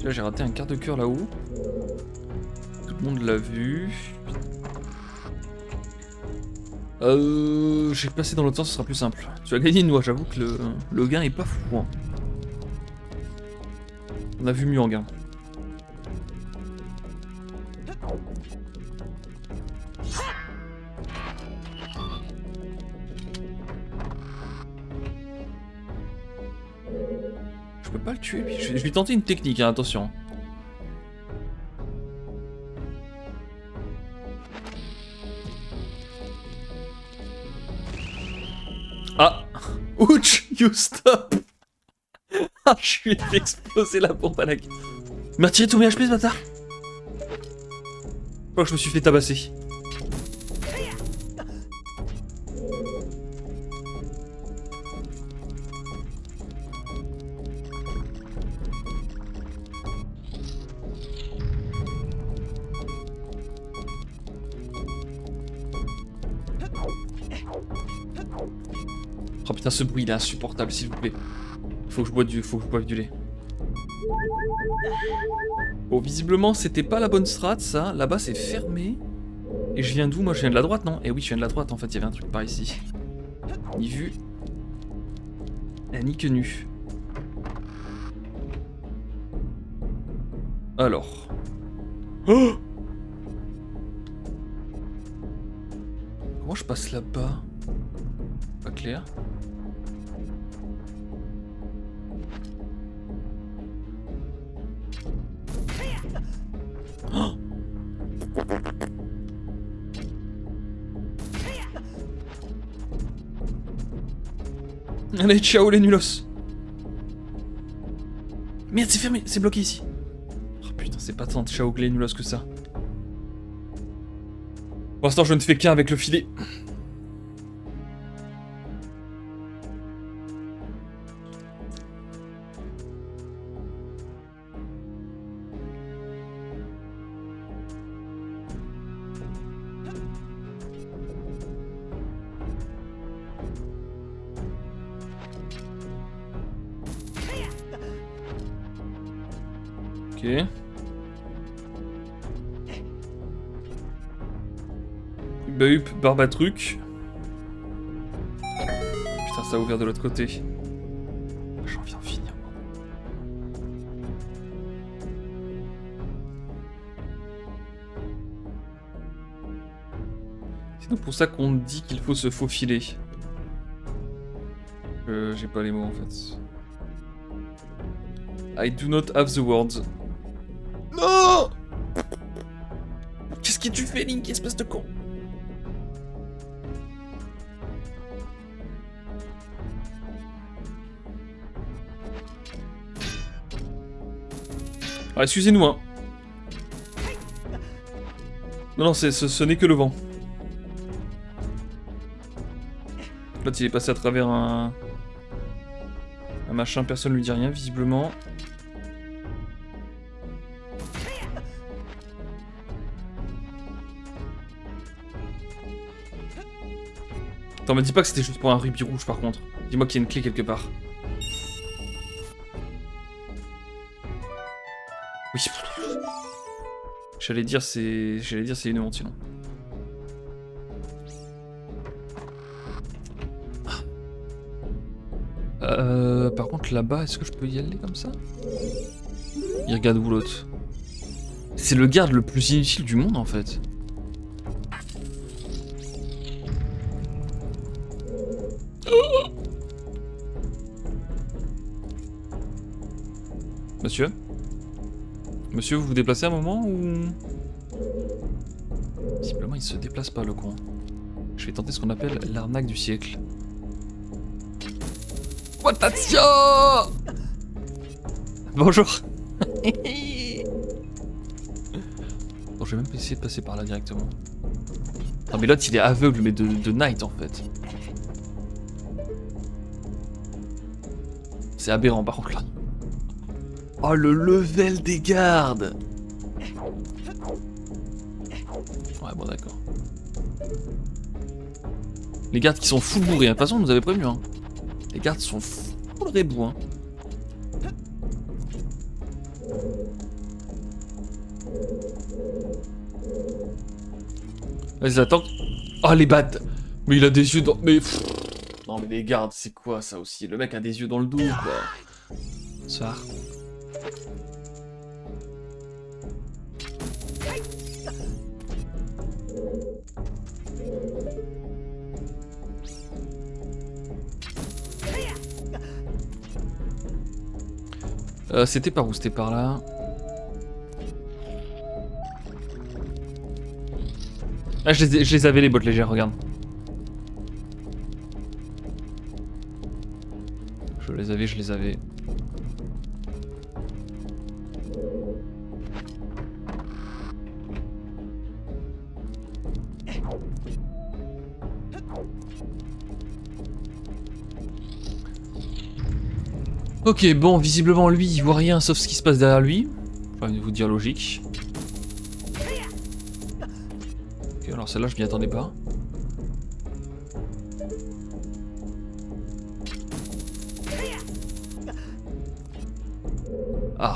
Là, j'ai raté un quart de cœur là-haut. Tout le monde l'a vu. J'ai passé dans l'autre sens, ce sera plus simple. Tu as gagné une noix, j'avoue que le gain est pas fou. Hein. On a vu mieux en gain. Je peux pas le tuer, je vais lui tenter une technique, hein, attention. Ah! Ouch! You stop! Ah, je lui ai fait exploser la pompe à la gueule. Il m'a tiré tous mes HP, ce bâtard! Je crois que je me suis fait tabasser. Oh putain, ce bruit il est insupportable, s'il vous plaît. Faut que je boive du lait. Bon, visiblement, c'était pas la bonne strat, ça. Là-bas, c'est fermé. Et je viens d'où? Moi, je viens de la droite, non? Eh oui, je viens de la droite, en fait, il y avait un truc par ici. Ni vu. Ni que nu. Alors. Oh! Comment je passe là-bas? Pas clair. Oh! Allez, ciao les nulos. Merde, c'est fermé, c'est bloqué ici. Oh putain, c'est pas tant de ciao les nulos que ça. Pour l'instant, je ne fais qu'un avec le filet. Ok. Baup, barbatruc. Putain, ça a ouvert de l'autre côté. J'en viens finir. C'est donc pour ça qu'on dit qu'il faut se faufiler. J'ai pas les mots en fait. I do not have the words. Non! Qu'est-ce que tu fais, Link, espèce de con? Ah, excusez-nous, hein. Non, non, ce n'est que le vent. L'autre, il est passé à travers un machin, personne lui dit rien, visiblement. Attends, me dis pas que c'était juste pour un rubis rouge par contre. Dis-moi qu'il y a une clé quelque part. Oui. J'allais dire c'est une honte sinon. Par contre là-bas, est-ce que je peux y aller comme ça? Il regarde où l'autre? C'est le garde le plus inutile du monde en fait. Monsieur? Monsieur, vous vous déplacez un moment ou... Visiblement, il se déplace pas le con. Je vais tenter ce qu'on appelle l'arnaque du siècle. Attention! Bonjour. Bon, je vais même essayer de passer par là directement. Non mais l'autre il est aveugle mais de night en fait. C'est aberrant par contre là. Oh le level des gardes. Ouais bon d'accord. Les gardes qui sont full bourrés, de toute façon on nous avait prévenu hein. Les gardes sont full rebou hein. Vas-y attends. Oh les bats. Mais il a des yeux dans... Mais... Non mais les gardes c'est quoi ça aussi? Le mec a des yeux dans le dos quoi. Bonsoir. C'était par où? C'était par là. Ah, je les avais les bottes légères, regarde. Je les avais. Ok, bon, visiblement lui, il voit rien sauf ce qui se passe derrière lui. J'ai envie de vous dire logique. Ok, alors celle-là, je m'y attendais pas. Ah.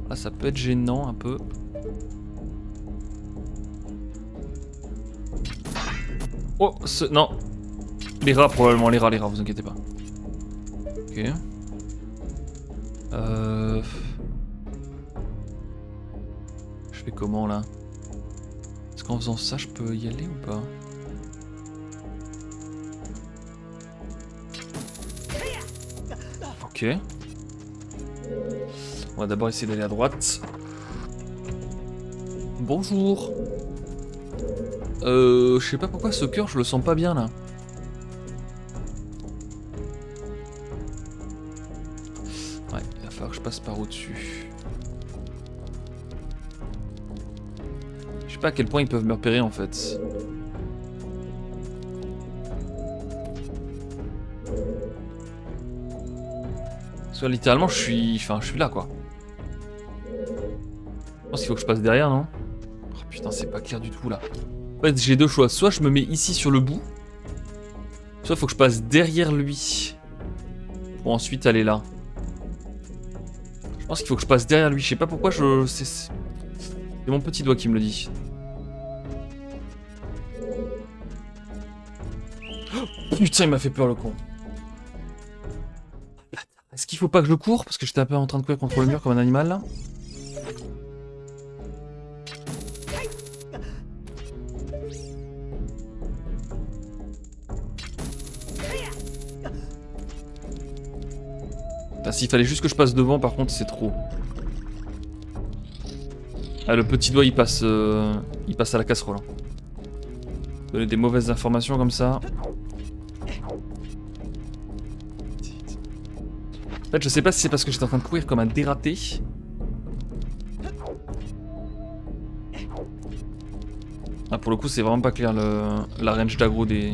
Là, ça peut être gênant un peu. Oh, non. Les rats, probablement, les rats, vous inquiétez pas. Ok. Je fais comment là? Est-ce qu'en faisant ça, je peux y aller ou pas? Ok. On va d'abord essayer d'aller à droite. Bonjour. Je sais pas pourquoi ce cœur, je le sens pas bien là. Ouais, il va falloir que je passe par au-dessus. Je sais pas à quel point ils peuvent me repérer en fait. Parce que littéralement je suis là quoi. Je pense qu'il faut que je passe derrière, non? Oh putain, c'est pas clair du tout là. En fait, j'ai deux choix. Soit je me mets ici sur le bout, soit il faut que je passe derrière lui pour ensuite aller là. Je pense qu'il faut que je passe derrière lui. Je sais pas pourquoi je... C'est mon petit doigt qui me le dit. Oh, putain, il m'a fait peur le con. Est-ce qu'il faut pas que je cours? Parce que j'étais un peu en train de courir contre le mur comme un animal là. S'il fallait juste que je passe devant, par contre, c'est trop. Ah, le petit doigt, il passe à la casserole. Hein. Donner des mauvaises informations comme ça. En fait, je sais pas si c'est parce que j'étais en train de courir comme un dératé. Ah, pour le coup, c'est vraiment pas clair la range d'aggro des...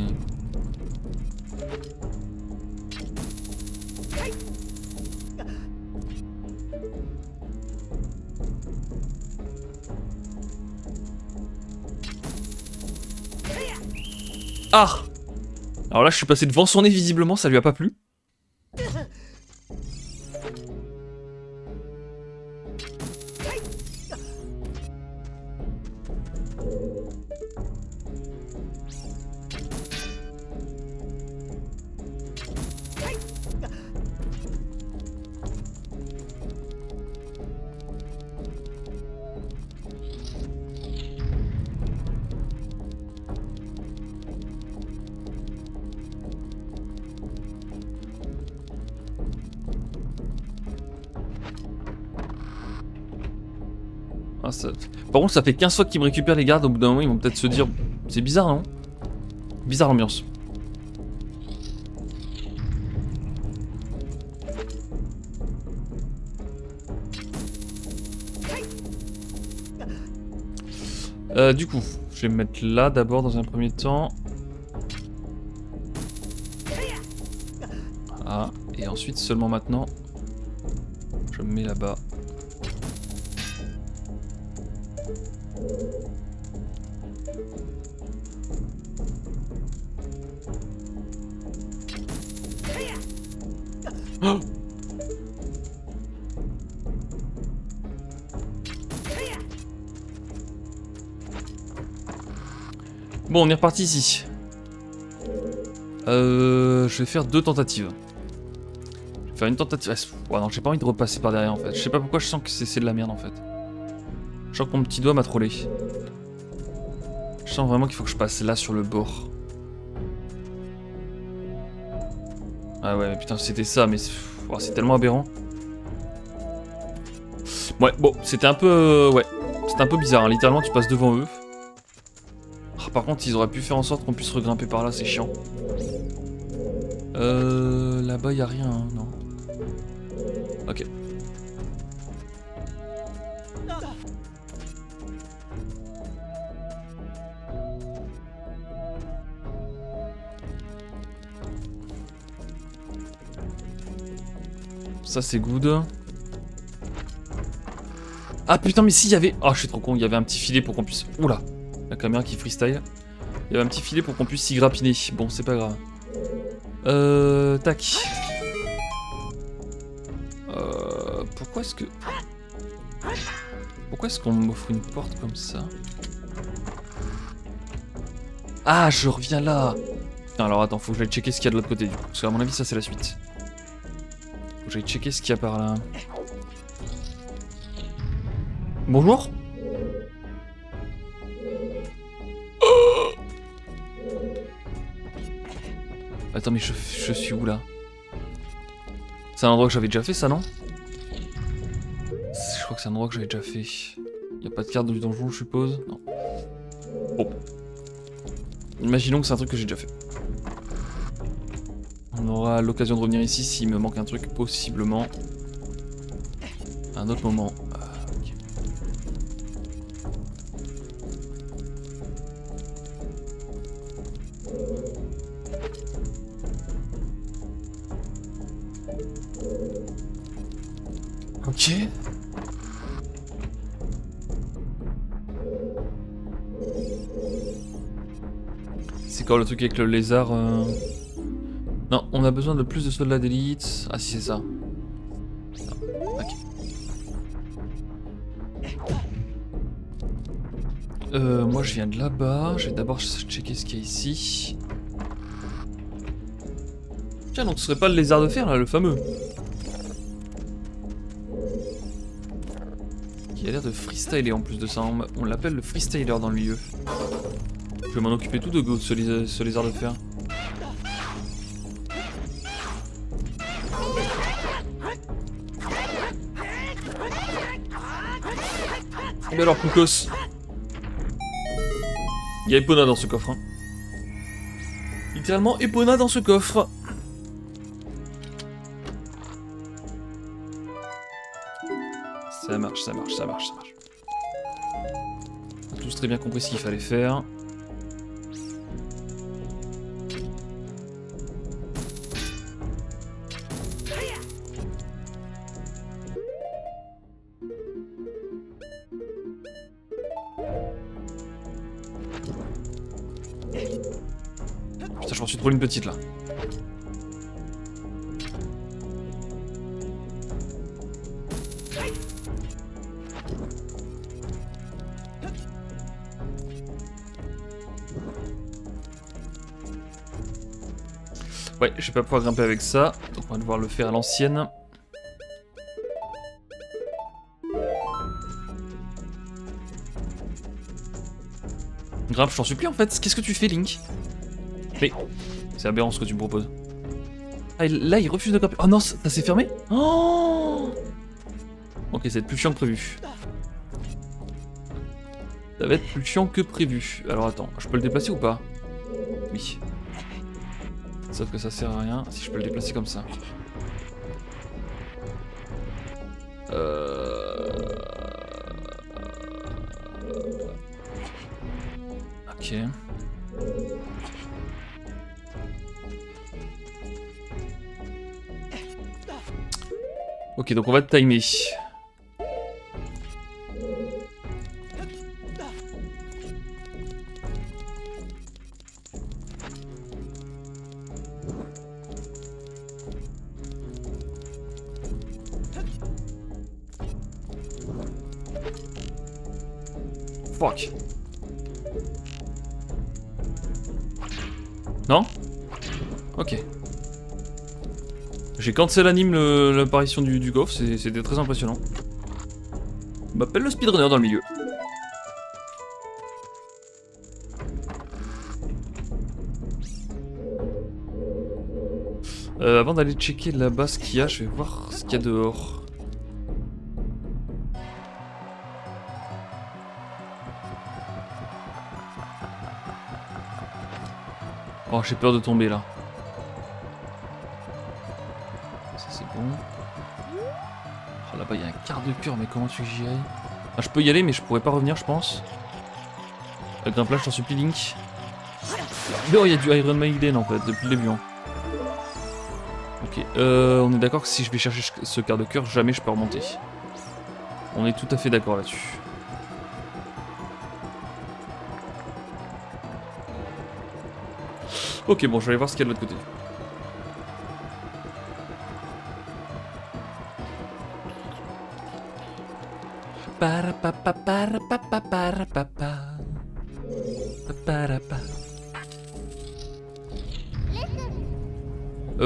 Ah! Alors là, je suis passé devant son nez, visiblement, ça lui a pas plu. Ah, ça... Par contre, ça fait 15 fois qu'ils me récupèrent les gardes. Au bout d'un moment, ils vont peut-être se dire... C'est bizarre, non? Bizarre l'ambiance. Du coup, je vais me mettre là d'abord dans un premier temps. Ah, et ensuite seulement maintenant, je me mets là-bas. Oh! Bon, on est reparti ici. Je vais faire 2 tentatives. Je vais faire une tentative. Ouais, non, j'ai pas envie de repasser par derrière en fait. Je sais pas pourquoi je sens que c'est de la merde en fait. Je sens que mon petit doigt m'a trollé. Je sens vraiment qu'il faut que je passe là sur le bord. Ah ouais, mais putain, c'était ça, mais c'est tellement aberrant. Ouais, bon, c'était un peu... ouais, c'était un peu bizarre, hein. Littéralement, tu passes devant eux. Ah, par contre, ils auraient pu faire en sorte qu'on puisse regrimper par là, c'est chiant. Là-bas, y a rien, hein, non. Ok. Ça, c'est good. Ah putain, mais si, il y avait... Oh, je suis trop con, il y avait un petit filet pour qu'on puisse... Oula, la caméra qui freestyle. Il y avait un petit filet pour qu'on puisse s'y grappiner. Bon, c'est pas grave. Tac. Pourquoi est-ce que... Pourquoi est-ce qu'on m'offre une porte comme ça? Ah, je reviens là. Alors attends, faut que j'aille checker ce qu'il y a de l'autre côté du coup. Parce qu'à mon avis, ça c'est la suite. Faut que j'aille checker ce qu'il y a par là. Bonjour. Attends, mais je suis où là? C'est un endroit que j'avais déjà fait ça, non? Je crois que c'est un endroit que j'avais déjà fait. Y a pas de carte du donjon, je suppose? Non. Bon. Imaginons que c'est un truc que j'ai déjà fait. On aura l'occasion de revenir ici s'il me manque un truc, possiblement. À un autre moment. Ok. Ok. C'est quoi le truc avec le lézard Non, on a besoin de plus de soldats d'élite. Ah si, c'est ça. Non. Ok. Moi je viens de là-bas. Je vais d'abord checker ce qu'il y a ici. Tiens, donc ce serait pas le lézard de fer là, le fameux. Qui a l'air de freestyler en plus de ça. On l'appelle le freestyler dans le milieu. Je vais m'en occuper tout de go de ce lézard de fer. Mais alors, Poukos. Il y a Epona dans ce coffre. Hein. Littéralement, Epona dans ce coffre. Ça marche, ça marche, ça marche, ça marche. On a tous très bien compris ce qu'il fallait faire. Putain, je m'en suis trop une petite là. Ouais, je vais pas pouvoir grimper avec ça, donc on va devoir le faire à l'ancienne. Grimpe, je t'en supplie en fait, qu'est-ce que tu fais Link? Mais, c'est aberrant ce que tu me proposes. Ah, là il refuse de grimper. Oh non, ça s'est fermé? Oh ok, c'est plus chiant que prévu. Ça va être plus chiant que prévu. Alors attends, je peux le déplacer ou pas? Oui. Sauf que ça sert à rien si je peux le déplacer comme ça. Ok. Ok, donc on va timer. Fuck. Non? Ok. J'ai cancel anime l'apparition du golf, c'était très impressionnant. On m'appelle le speedrunner dans le milieu. Avant d'aller checker là-bas ce qu'il y a, je vais voir ce qu'il y a dehors. Oh, j'ai peur de tomber là. Ça c'est bon. Oh, là-bas il y a un quart de cœur, mais comment tu veux que j'y aille? Ah, je peux y aller, mais je pourrais pas revenir, je pense. Grimpe là, je t'en supplie, Link. Oh, il y a du Iron Maiden en fait, depuis le début. Hein. Ok, on est d'accord que si je vais chercher ce quart de cœur, jamais je peux remonter. On est tout à fait d'accord là-dessus. Ok, bon, je vais aller voir ce qu'il y a de l'autre côté.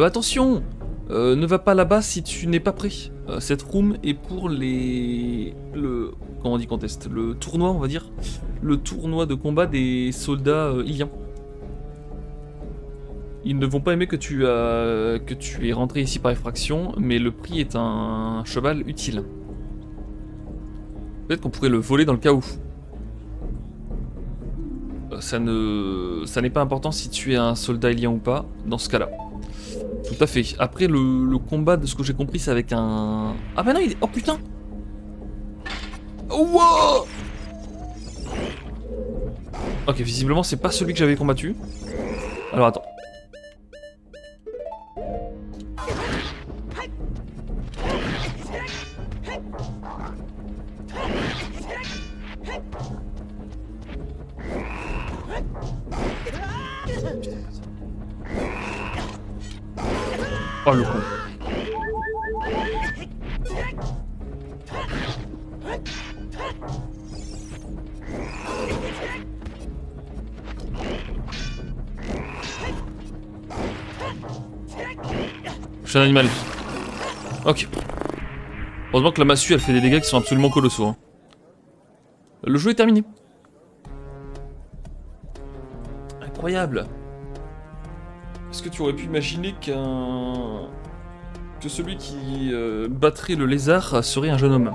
Attention, ne va pas là-bas si tu n'es pas prêt. Cette room est pour comment on dit contest? Le tournoi, on va dire. Le tournoi de combat des soldats iliens. Ils ne vont pas aimer que tu es rentré ici par effraction, mais le prix est un cheval utile. Peut-être qu'on pourrait le voler dans le cas où. Ça n'est pas important si tu es un soldat ilien ou pas, dans ce cas-là. Tout à fait. Après, le combat, de ce que j'ai compris, c'est avec un... Ah bah non, il est... Oh putain! Wow! Ok, visiblement, c'est pas celui que j'avais combattu. Alors, attends. Oh le con. Je suis un animal. Ok. Heureusement que la massue elle fait des dégâts qui sont absolument colossaux. Hein. Le jeu est terminé. Incroyable. Est-ce que tu aurais pu imaginer que celui qui battrait le lézard serait un jeune homme?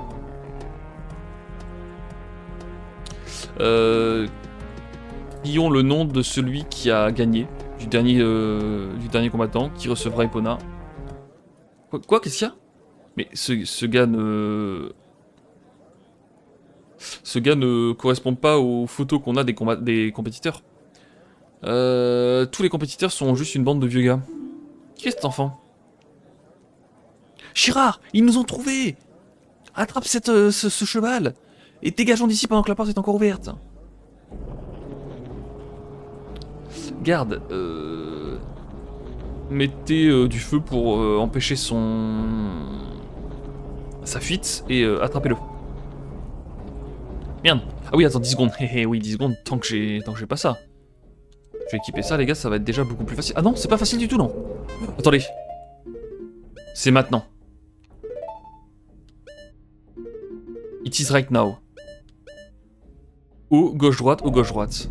Qui ont le nom de celui qui a gagné, du dernier combattant, qui recevra Epona. Quoi qu'est-ce qu'il y a? Mais ce gars ne... Ce gars ne correspond pas aux photos qu'on a des compétiteurs. Tous les compétiteurs sont juste une bande de vieux gars. Qui est cet enfant? Chirard, ils nous ont trouvés! Attrape ce cheval et dégageons d'ici pendant que la porte est encore ouverte. Garde, mettez du feu pour empêcher sa fuite et attrapez-le. Merde. Ah oui, attends, 10 secondes. Oui, 10 secondes, tant que j'ai pas ça. Je vais équiper ça, les gars, ça va être déjà beaucoup plus facile. Ah non, c'est pas facile du tout, non. Attendez. C'est maintenant. It is right now. Ou gauche-droite, ou gauche-droite.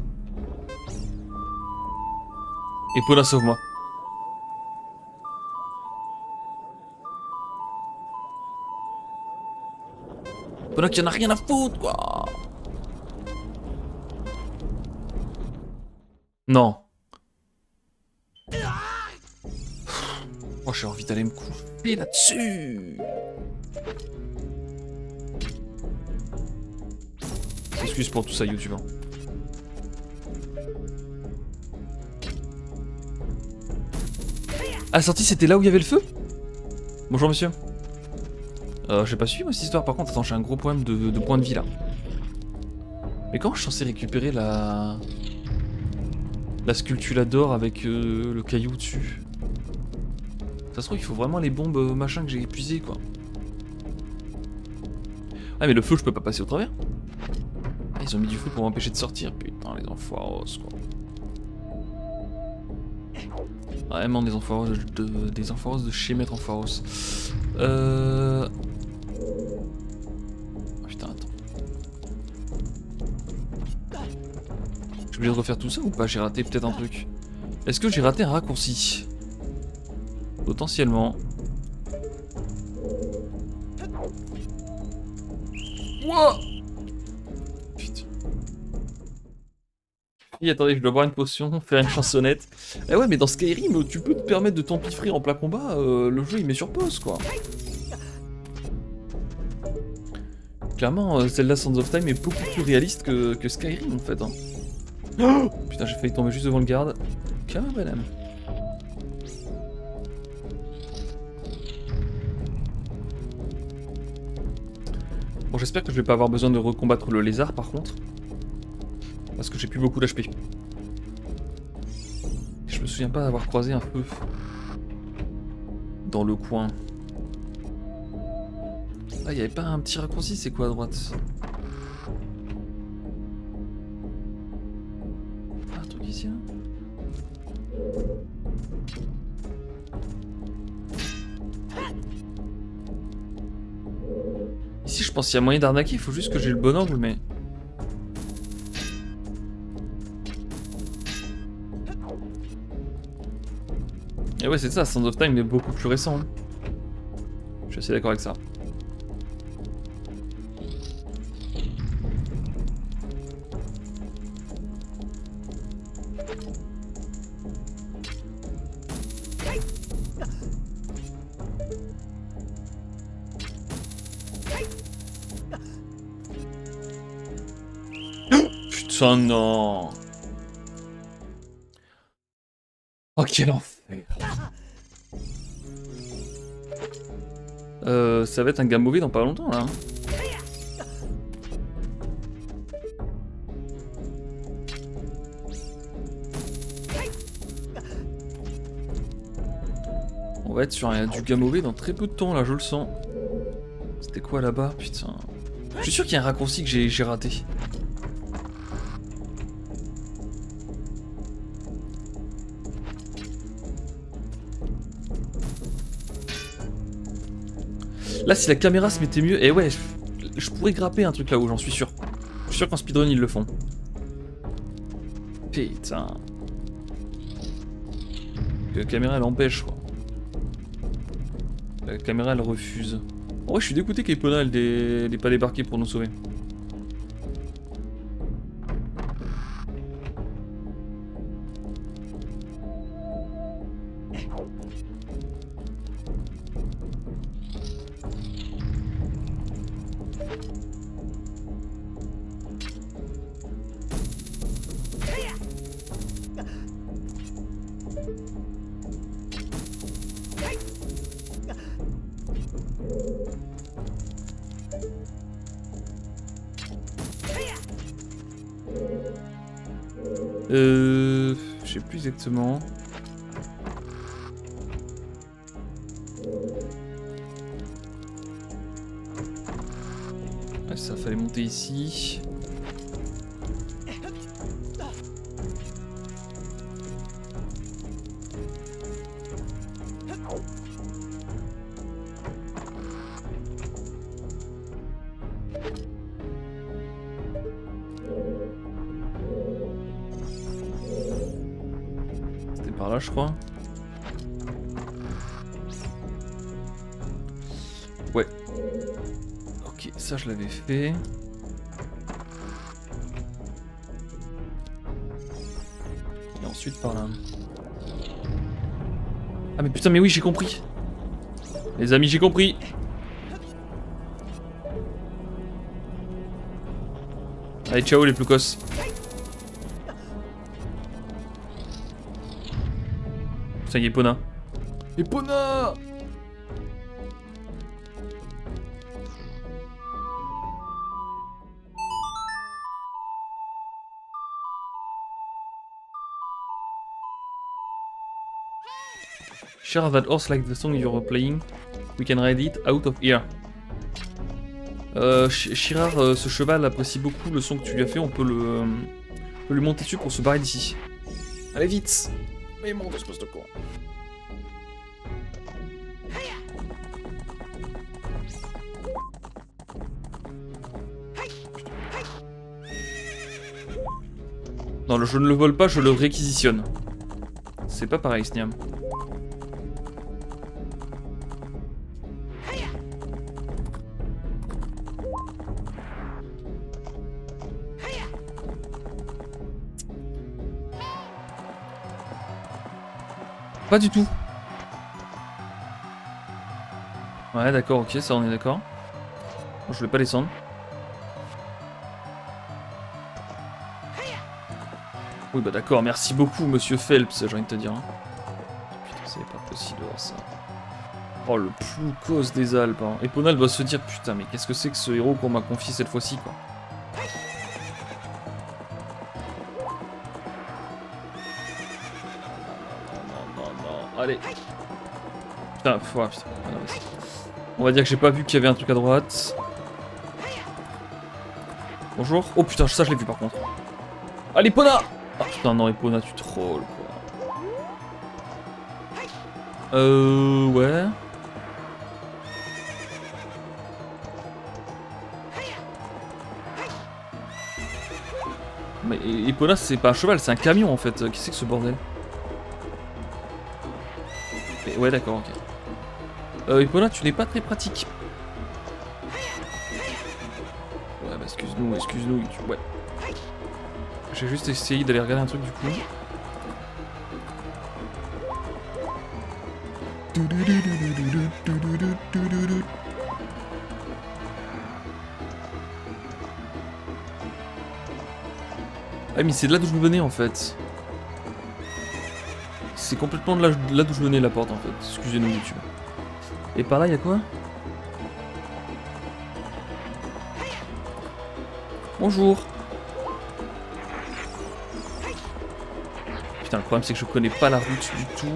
Epona, sauve-moi. Epona qui en a rien à foutre, quoi. Non. Oh, j'ai envie d'aller me coucher là-dessus. Excuse pour tout ça, youtubeur. Ah, la sortie, c'était là où il y avait le feu? Bonjour, monsieur. J'ai pas suivi moi cette histoire. Par contre, attends, j'ai un gros problème de points de vie là. Mais comment je suis censé récupérer la sculpture d'or avec le caillou dessus? Ça se trouve, il faut vraiment les bombes machin que j'ai épuisées quoi. Ah, mais le feu, je peux pas passer au travers. Ah, ils ont mis du feu pour m'empêcher de sortir. Putain, les enfoiros quoi. Vraiment des enfoiros de chez Maître Enfoiros. Oh, putain, attends. J'ai oublié de refaire tout ça ou pas? J'ai raté peut-être un truc. Est-ce que j'ai raté un raccourci? Potentiellement. Wouah! Putain. Et attendez, je dois boire une potion, faire une chansonnette. Eh ouais, mais dans Skyrim, tu peux te permettre de t'empiffrer en plein combat, le jeu il met sur pause quoi. Clairement, Zelda Sands of Time est beaucoup plus réaliste que Skyrim en fait. Hein. Oh putain, j'ai failli tomber juste devant le garde. Cabanam. Bon, j'espère que je vais pas avoir besoin de recombattre le lézard par contre. Parce que j'ai plus beaucoup d'HP. Je me souviens pas d'avoir croisé un feu dans le coin. Ah, il y avait pas un petit raccourci, c'est quoi à droite? Ah, un truc ici là. Ici, je pense qu'il y a moyen d'arnaquer, il faut juste que j'ai le bon angle, mais. Et ouais, c'est ça, Sands of Time est beaucoup plus récent. Hein. Je suis assez d'accord avec ça. Putain, non. Oh, quel enfer. Ça va être un gars mauvais dans pas longtemps là. On va être sur du gars mauvais dans très peu de temps là, je le sens. C'était quoi là-bas? Putain. Je suis sûr qu'il y a un raccourci que j'ai raté. Là, si la caméra se mettait mieux, et ouais, je pourrais grapper un truc là-haut, j'en suis sûr. Je suis sûr qu'en speedrun, ils le font. Putain. La caméra, elle empêche, quoi. La caméra, elle refuse. En vrai, je suis dégoûté qu'Epona, elle n'ait pas débarqué pour nous sauver. Je sais plus exactement. Ouais, ça fallait monter ici. Par là, je crois. Ouais. Ok, ça je l'avais fait. Et ensuite par là. Ah mais putain mais oui j'ai compris. Les amis j'ai compris. Allez ciao les ploucos. Putain y'a Epona. Epona! Sure that horse like the song you're playing. We can ride it out of here. Chirard, ce cheval apprécie beaucoup le son que tu lui as fait, on peut lui monter dessus pour se barrer d'ici. Allez vite! Mais monte, espèce de con. Non, je ne le vole pas, je le réquisitionne. C'est pas pareil, Sniam. Pas du tout. Ouais, d'accord, ok, ça on est d'accord. Bon, je vais pas descendre. Oui, bah d'accord, merci beaucoup, monsieur Phelps, j'ai envie de te dire. Hein. Putain, c'est pas possible de voir ça. Oh, le ploucos des Alpes. Hein. Epona doit se dire, putain, mais qu'est-ce que c'est que ce héros qu'on m'a confié cette fois-ci, quoi. Non, allez. Putain, putain. On va dire que j'ai pas vu qu'il y avait un truc à droite. Bonjour. Oh putain, ça je l'ai vu par contre. Allez, Epona! Ah putain, non, Epona, tu trolls quoi. Ouais. Mais Epona, c'est pas un cheval, c'est un camion en fait. Qu'est-ce que c'est que ce bordel? Mais, ouais, d'accord, ok. Epona, tu n'es pas très pratique. Ouais, bah excuse-nous, ouais. J'ai juste essayé d'aller regarder un truc du coup. Ah mais c'est de là d'où je venais en fait. C'est complètement de là d'où je venais la porte en fait. Excusez-nous YouTube. Et par là y'a quoi? Bonjour. Putain, le problème c'est que je connais pas la route du tout.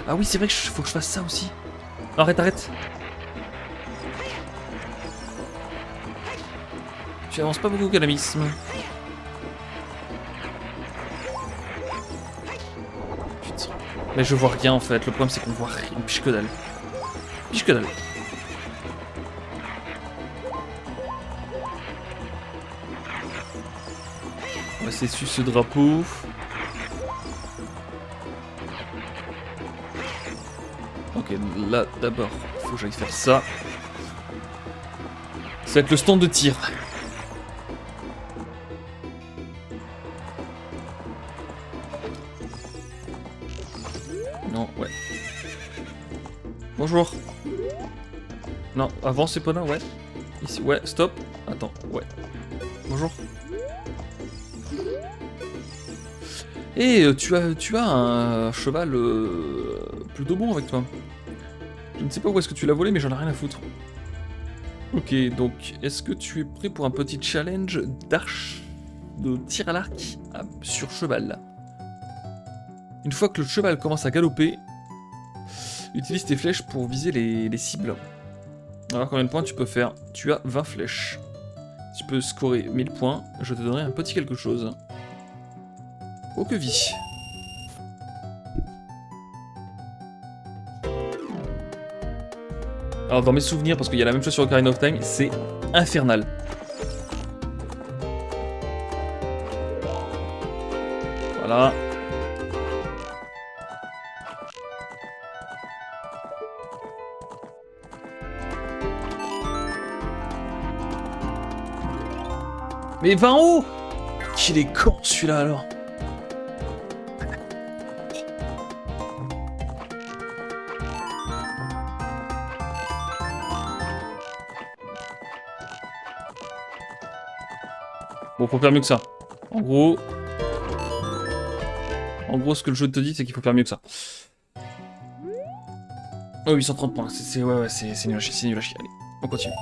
Ah oui, c'est vrai que faut que je fasse ça aussi. Non, arrête. Tu avances pas beaucoup, Calamisme. Putain. Mais je vois rien en fait. Le problème c'est qu'on voit rien. Piche que dalle. On va essayer de suivre ce drapeau. Ok, là d'abord, faut que j'aille faire ça. Ça va être le stand de tir. Non, ouais. Bonjour. Non, avant c'est pas là, ouais. Ici, ouais, stop. Attends, ouais. Bonjour. Et tu as un cheval plutôt bon avec toi. Je ne sais pas où est-ce que tu l'as volé, mais j'en ai rien à foutre. Ok, donc est-ce que tu es prêt pour un petit challenge d'arche de tir à l'arc sur cheval? Une fois que le cheval commence à galoper, utilise tes flèches pour viser les cibles. Alors combien de points tu peux faire? Tu as 20 flèches. Tu peux scorer 1000 points, je te donnerai un petit quelque chose. Oh que vie. Alors dans mes souvenirs, parce qu'il y a la même chose sur Ocarina of Time, c'est infernal. Voilà. Mais va en haut! Qu'il est con celui-là alors! Bon, faut faire mieux que ça. En gros, ce que le jeu te dit, c'est qu'il faut faire mieux que ça. Oh, 830 points, ouais, c'est nul à chier, c'est nul à chier. Allez, on continue.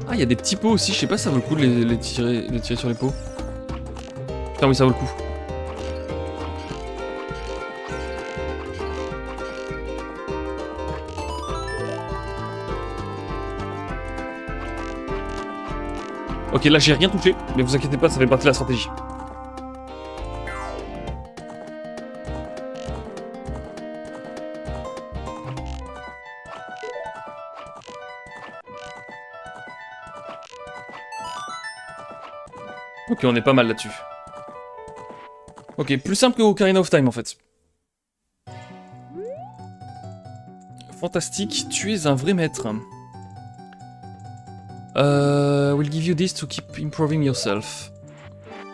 Ah, il y a des petits pots aussi, je sais pas si ça vaut le coup de les tirer sur les pots. Putain, oui, ça vaut le coup. Ok, là j'ai rien touché, mais vous inquiétez pas, ça fait partie de la stratégie. Ok, on est pas mal là-dessus. Ok, plus simple que Ocarina of Time en fait. Fantastique, tu es un vrai maître. We'll give you this to keep improving yourself.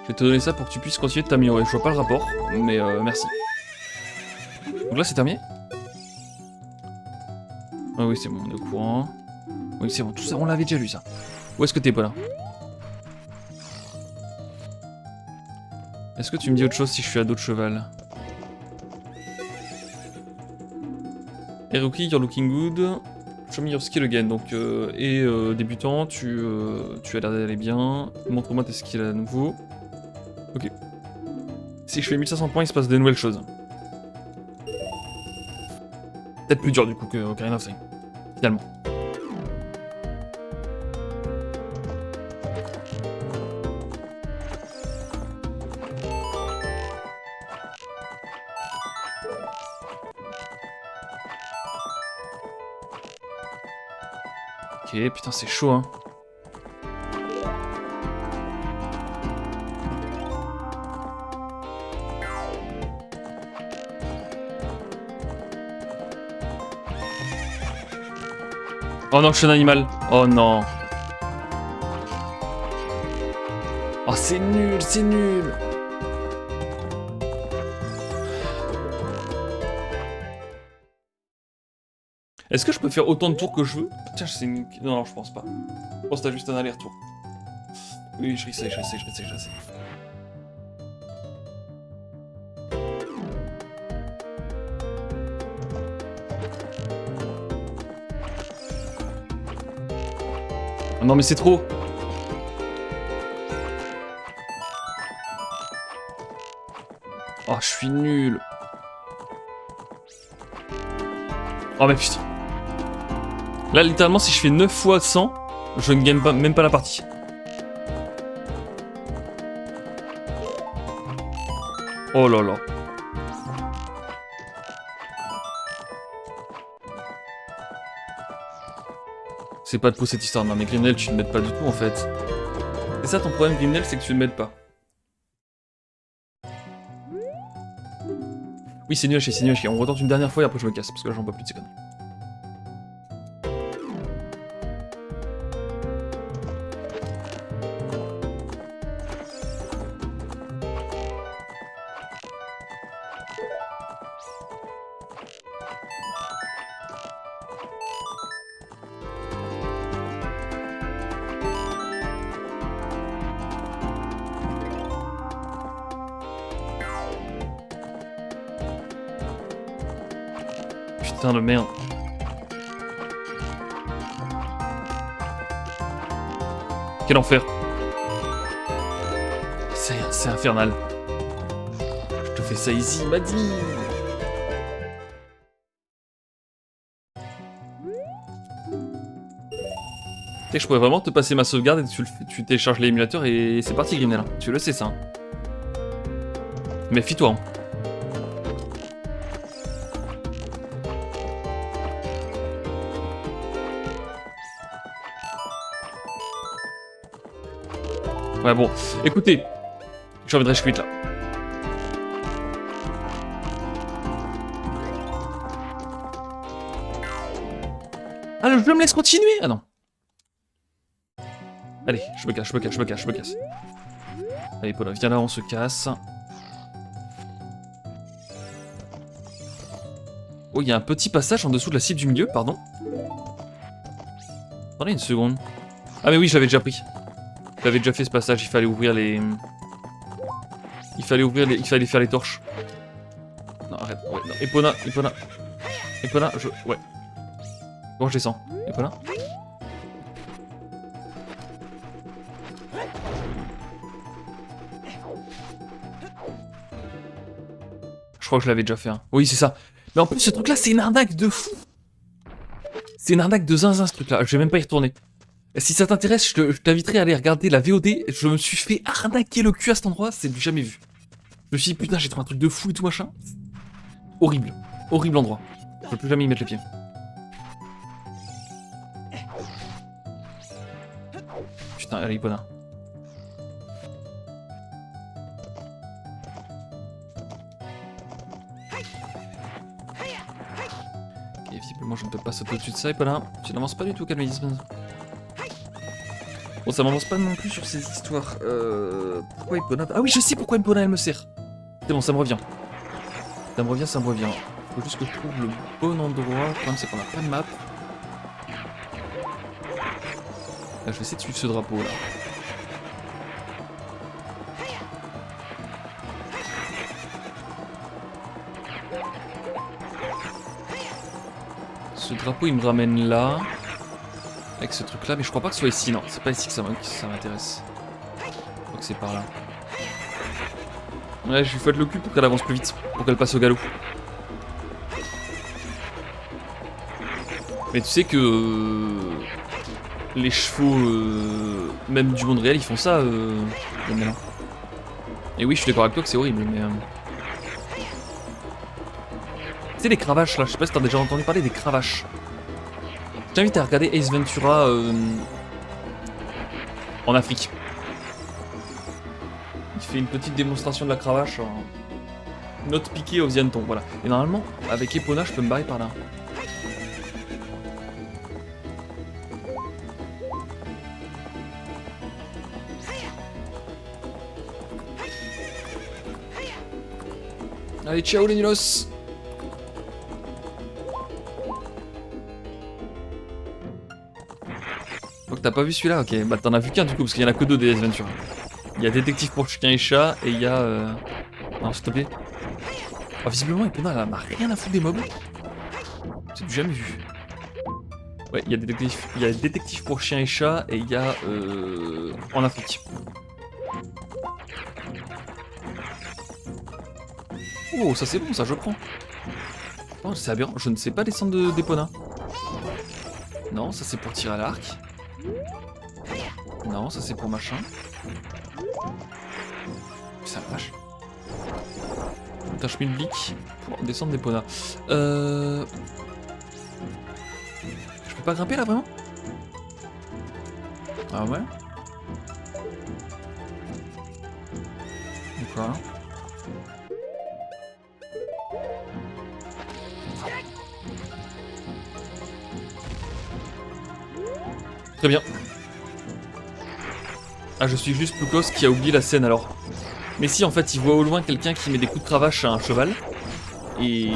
Je vais te donner ça pour que tu puisses continuer de t'améliorer. Je vois pas le rapport, mais merci. Donc là c'est terminé. Ah oui c'est bon, on est au courant. Oui c'est bon, tout ça on l'avait déjà lu ça. Où est-ce que t'es pas là? Est-ce que tu me dis autre chose si je suis à dos de cheval? Hey rookie, you're looking good. Show me your skill again. Donc, débutant, tu as l'air d'aller bien. Montre-moi tes skills à nouveau. Ok. Si je fais 1500 points, il se passe de nouvelles choses. Peut-être plus dur du coup que Ocarina of Time. Finalement. Ok, putain c'est chaud hein. Oh non, je suis un animal. Oh non. Oh c'est nul, c'est nul. Est-ce que je peux faire autant de tours que je veux? Tiens, c'est une... Non, je pense pas. Je pense que t'as juste un aller-retour. Oui, je réessaye. Oh non, mais c'est trop. Oh, je suis nul. Oh, mais putain. Là, littéralement, si je fais 9 fois 100, je ne gagne pas, même pas la partie. Oh là là. C'est pas de peau cette histoire. Non, mais Grimnell, tu ne m'aides pas du tout en fait. C'est ça ton problème, Grimnell, c'est que tu ne m'aides pas. Oui, c'est nul à chier. On retente une dernière fois et après je me casse parce que là, j'en peux plus de ces conneries. Putain de merde. Quel enfer. C'est infernal. Je te fais ça easy, m'a dit. Tu sais que je pourrais vraiment te passer ma sauvegarde et tu télécharges l'émulateur et c'est parti Grimnell. Tu le sais ça. Méfie-toi. Hein. Ouais bon, écoutez, j'ai envie de rage quit là. Ah, le jeu me laisse continuer. Ah non. Allez, je me casse. Allez, Paula, viens là, on se casse. Oh, il y a un petit passage en dessous de la cible du milieu, pardon. Attendez une seconde. Ah mais oui, je l'avais déjà pris. J'avais déjà fait ce passage, il fallait ouvrir les... Il fallait faire les torches. Non, arrête, ouais, non. Epona, ouais. Bon, je descends. Epona. Je crois que je l'avais déjà fait, hein. Oui, c'est ça. Mais en plus, ce truc-là, c'est une arnaque de fou. C'est une arnaque de zinzin, ce truc-là. Je vais même pas y retourner. Si ça t'intéresse, je t'inviterai à aller regarder la VOD. Je me suis fait arnaquer le cul à cet endroit, c'est du jamais vu. Je me suis dit, putain, j'ai trouvé un truc de fou et tout machin. Horrible. Horrible endroit. Je peux plus jamais y mettre les pieds. Putain, allez, Ipona. Ok, visiblement, je ne peux pas sauter au-dessus de ça, Ipona. Tu n'avances pas du tout, calméisme. Bon, ça m'avance pas non plus sur ces histoires. Pourquoi Ipona... Ah oui, je sais pourquoi Ipona, elle me sert. C'est bon, ça me revient. Ça me revient. Faut juste que je trouve le bon endroit. Le problème, c'est qu'on n'a pas de map. Là, je vais essayer de suivre ce drapeau, là. Ce drapeau, il me ramène là. Avec ce truc là, mais je crois pas que ce soit ici, non, c'est pas ici que ça m'intéresse. Je crois que c'est par là. Ouais, je lui fouette le cul pour qu'elle avance plus vite, pour qu'elle passe au galop. Mais tu sais que les chevaux, même du monde réel, ils font ça, Et oui, je suis d'accord avec toi que c'est horrible, mais... Tu sais, les cravaches là, je sais pas si t'as déjà entendu parler des cravaches. Je t'invite à regarder Ace Ventura en Afrique. Il fait une petite démonstration de la cravache en note piquée au Zianton, voilà. Et normalement, avec Epona, je peux me barrer par là. Allez, ciao les nulos. Donc t'as pas vu celui-là? Ok, bah t'en as vu qu'un du coup, parce qu'il y en a que deux des Ace Ventura. Il y a détective pour chien et chat, et il y a... Non, s'il te plaît. Oh, visiblement, Epona, elle en a rien à foutre des mobs. C'est du jamais vu. Ouais, il y a détective pour chien et chat, et il y a... en Afrique. Oh, ça c'est bon, ça je prends. Oh, c'est aberrant, je ne sais pas descendre d'Epona. Non, ça c'est pour tirer à l'arc. Non, ça c'est pour machin. Ça vache. Tâche Milblick pour descendre d'Epona. Je peux pas grimper là vraiment? Ah ouais? D'accord. Très bien. Ah, je suis juste Ploukos qui a oublié la scène alors. Mais si, en fait, il voit au loin quelqu'un qui met des coups de cravache à un cheval. Et...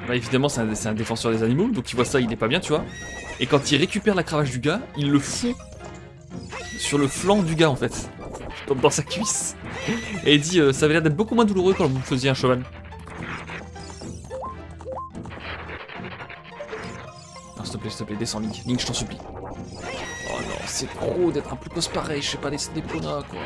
Bah évidemment, c'est un défenseur des animaux, donc il voit ça, il est pas bien, tu vois. Et quand il récupère la cravache du gars, il le fout sur le flanc du gars, en fait. Dans sa cuisse. Et il dit, ça avait l'air d'être beaucoup moins douloureux quand vous faisiez un cheval. Non, s'il te plaît, descends, Link. Link, je t'en supplie. Oh non, c'est trop d'être un Ploukos pareil, je sais pas laisser des Epona, quoi.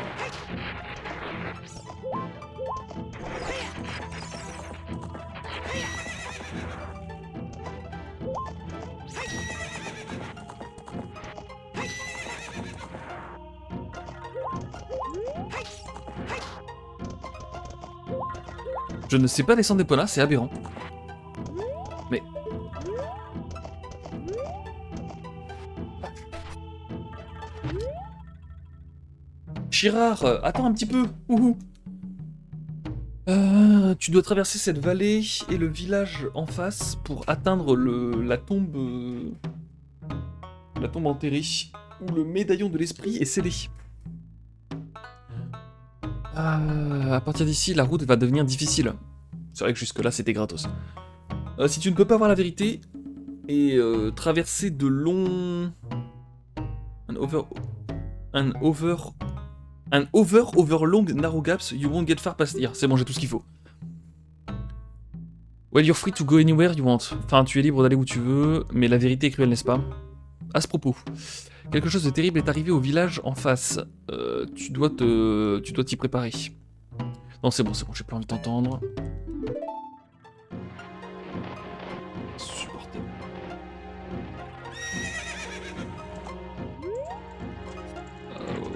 Je ne sais pas descendre Epona, c'est aberrant. Mais... Chirard, attends un petit peu. Ouhou. Tu dois traverser cette vallée et le village en face pour atteindre la tombe enterrée où le médaillon de l'esprit est scellé. À partir d'ici, la route va devenir difficile. C'est vrai que jusque-là, c'était gratos. Si tu ne peux pas voir la vérité et traverser de longs... over long narrow gaps, you won't get far past here. C'est bon, j'ai tout ce qu'il faut. Well, you're free to go anywhere you want. Enfin, tu es libre d'aller où tu veux, mais la vérité est cruelle, n'est-ce pas? À ce propos, quelque chose de terrible est arrivé au village en face. Tu dois t'y préparer. Non, c'est bon, j'ai pas envie de t'entendre. Supportable.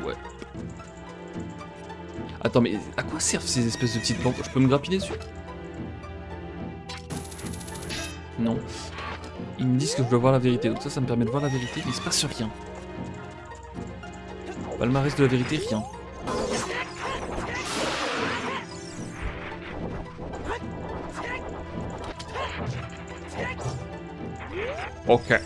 Ouais. Attends, mais à quoi servent ces espèces de petites plantes? Je peux me grappiner dessus? Non. Ils me disent que je dois voir la vérité, donc ça me permet de voir la vérité, mais il se passe rien. Palmarès de la vérité, rien. Ok.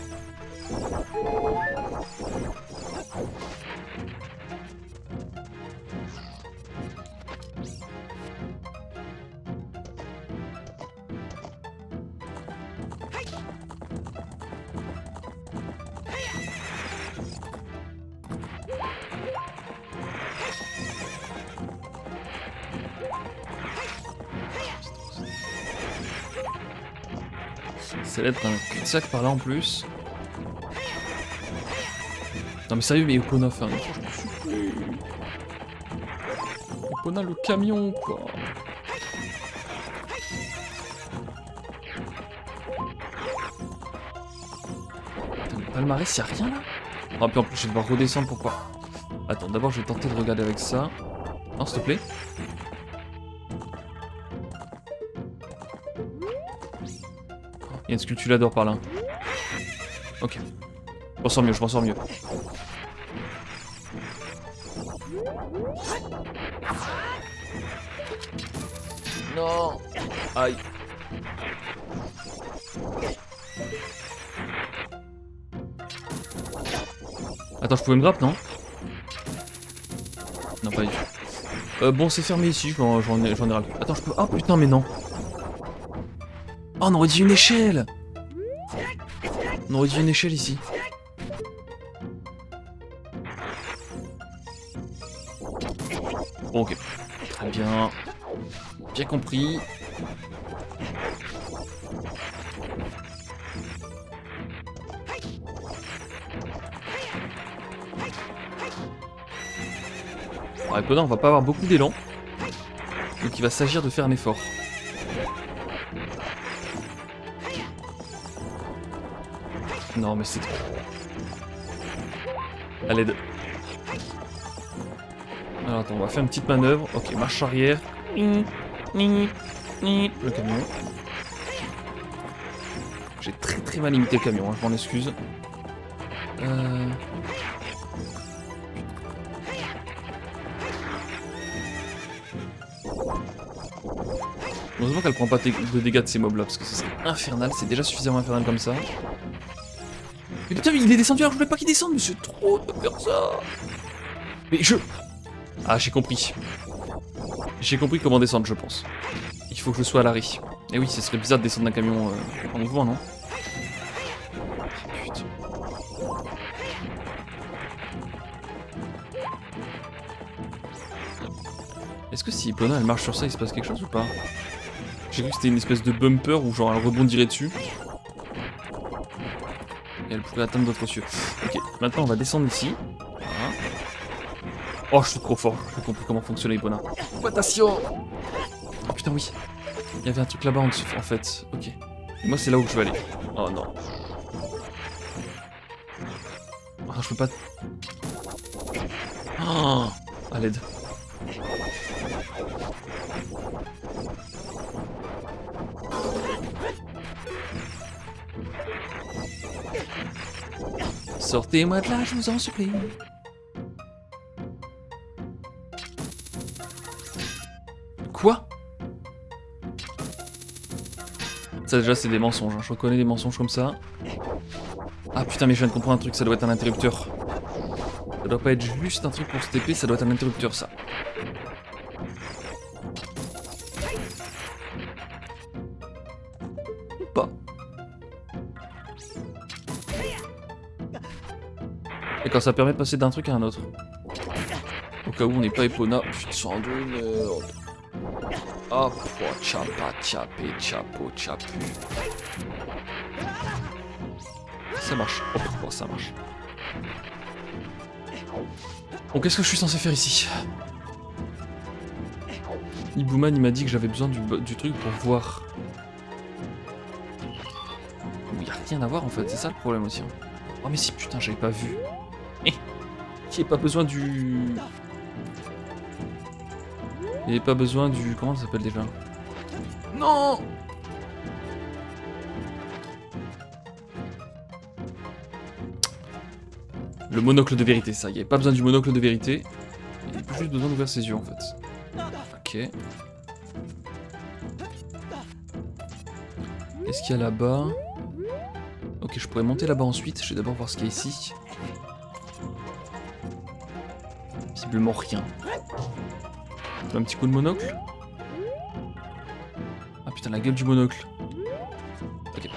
Ça va être un cul-de-sac par là en plus. Non mais sérieux, mais Epona, enfin, je me suis pris. Epona le camion quoi. Putain, le palmarès, y'a rien là? Ah puis en plus je vais devoir redescendre, pourquoi? Attends, d'abord je vais tenter de regarder avec ça. Non s'il te plaît. Il y a une sculptulador par là. Ok. Je m'en sors mieux, je m'en sors mieux. Non. Aïe. Attends, je pouvais me grappe, non? Non, pas du tout. Bon, c'est fermé ici, j'en ai ras le cul. Attends, je peux... Oh putain, mais non. Oh, on aurait dit une échelle. On aurait dit une échelle ici. Bon, ok. Très bien. Bien compris. Alors, Epona, on va pas avoir beaucoup d'élan. Donc il va s'agir de faire un effort. Non mais c'est trop. À l'aide. Alors attends, on va faire une petite manœuvre. Ok, marche arrière. Le camion. J'ai très mal imité le camion, hein, je m'en excuse. Heureusement qu'elle prend pas de dégâts de ces mobs là, parce que ce serait infernal, c'est déjà suffisamment infernal comme ça. Mais putain, mais il est descendu alors je voulais pas qu'il descende, mais c'est trop de faire ça. Mais je... Ah, j'ai compris. J'ai compris comment descendre, je pense. Il faut que je sois à l'arrêt. Et oui, ce serait bizarre de descendre d'un camion en mouvement, non? Putain. Est-ce que si Epona elle marche sur ça, il se passe quelque chose ou pas? J'ai cru que c'était une espèce de bumper où genre elle rebondirait dessus. Et elle pourrait atteindre d'autres cieux. Ok, maintenant on va descendre ici. Voilà. Oh, je suis trop fort, j'ai compris comment fonctionnait Epona. Potation. Oh putain, oui. Il y avait un truc là-bas en dessous, en fait. Ok. Et moi, c'est là où je veux aller. Oh non. Oh, je peux pas... Oh, à l'aide. Sortez-moi de là, je vous en supplie. Quoi? Ça déjà c'est des mensonges, hein. Je reconnais des mensonges comme ça. Ah putain mais je viens de comprendre un truc, ça doit être un interrupteur. Ça doit pas être juste un truc pour se TP, ça doit être un interrupteur ça. Ou pas. D'accord, ça permet de passer d'un truc à un autre. Au cas où on n'est pas Epona. Putain de merde. Hop, chapa, chapé, chapeau, chapu. Ça marche. Hop, oh, ça marche. Bon, qu'est-ce que je suis censé faire ici? Ibouman, il m'a dit que j'avais besoin du truc pour voir. Il n'y a rien à voir en fait, c'est ça le problème aussi. Hein. Oh mais si, putain, j'avais pas vu. J'ai pas besoin du... Il n'y avait pas besoin du... Comment ça s'appelle déjà? Non! Le monocle de vérité, ça. Il n'y avait pas besoin du monocle de vérité. Il y avait juste besoin d'ouvrir ses yeux en fait. Ok. Qu'est-ce qu'il y a là-bas? Ok, je pourrais monter là-bas ensuite. Je vais d'abord voir ce qu'il y a ici. Visiblement rien. Un petit coup de monocle. Ah putain, la gueule du monocle. Ok.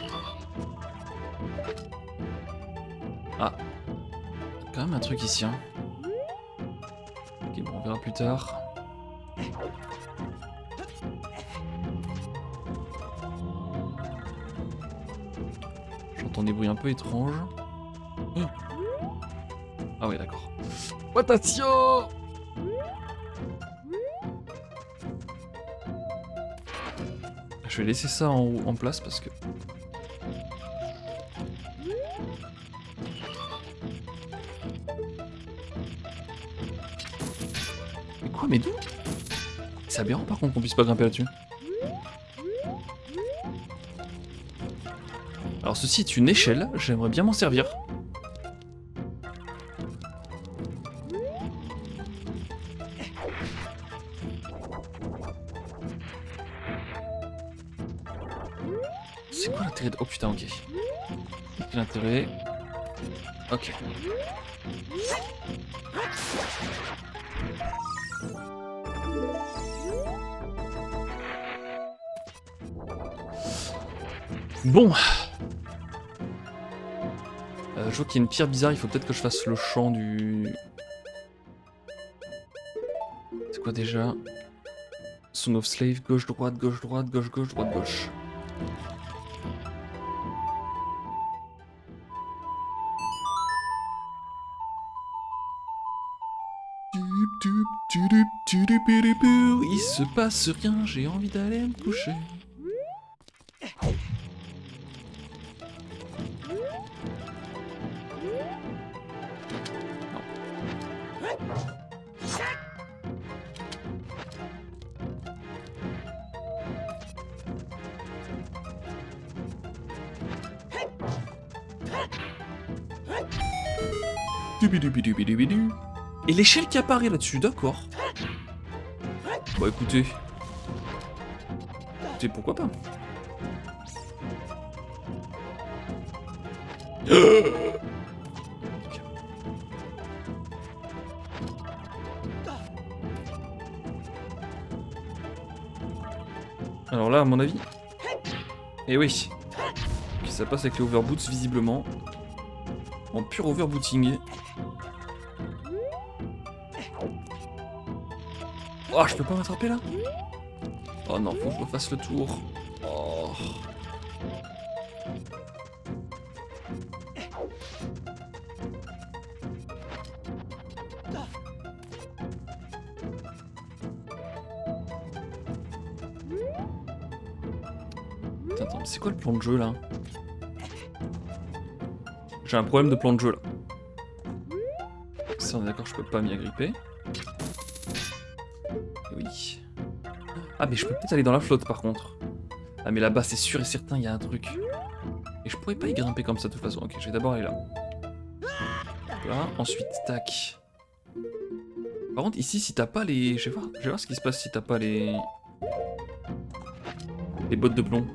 Ah. Il y a quand même un truc ici, hein. Ok, bon, on verra plus tard. J'entends des bruits un peu étranges. Oh. Ah oui, d'accord. Attention! Je vais laisser ça en place parce que... Mais quoi, mais d'où? C'est aberrant par contre qu'on puisse pas grimper là-dessus. Alors ceci est une échelle, j'aimerais bien m'en servir. C'est quoi l'intérêt de... Oh putain, ok. Quel intérêt? Ok. Bon. Je vois qu'il y a une pierre bizarre, il faut peut-être que je fasse le chant du... C'est quoi déjà? Song of Slave, gauche-droite, gauche-droite, gauche-gauche, droite-gauche. Il se passe rien, j'ai envie d'aller me coucher. Et l'échelle qui apparaît là-dessus, d'accord. Bah écoutez. Écoutez, pourquoi pas. Alors là, à mon avis... Eh oui. Okay, ça passe avec les overboots, visiblement. En pur overbooting. Oh, je peux pas m'attraper là? Oh non, faut que je refasse le tour. Oh. Attends, mais c'est quoi le plan de jeu là? J'ai un problème de plan de jeu là. Ça, on est d'accord, je peux pas m'y agripper. Oui. Ah, mais je peux peut-être aller dans la flotte par contre. Ah, mais là-bas, c'est sûr et certain, il y a un truc. Et je pourrais pas y grimper comme ça de toute façon. Ok, je vais d'abord aller là. Là, ensuite, tac. Par contre, ici, si t'as pas les... Je vais voir ce qui se passe si t'as pas les... Les bottes de plomb.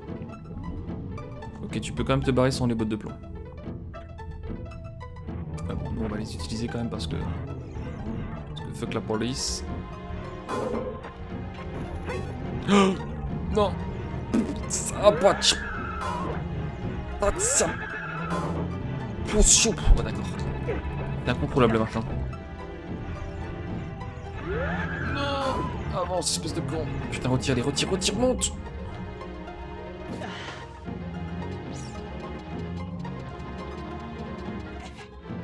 Ok, tu peux quand même te barrer sans les bottes de plomb. Ah bon, nous on va les utiliser quand même parce que fuck la police. Oh non. Ça va. Ça. Oh, d'accord. C'est incontrôlable machin. Non. Avance, espèce de con. Putain, retire, monte.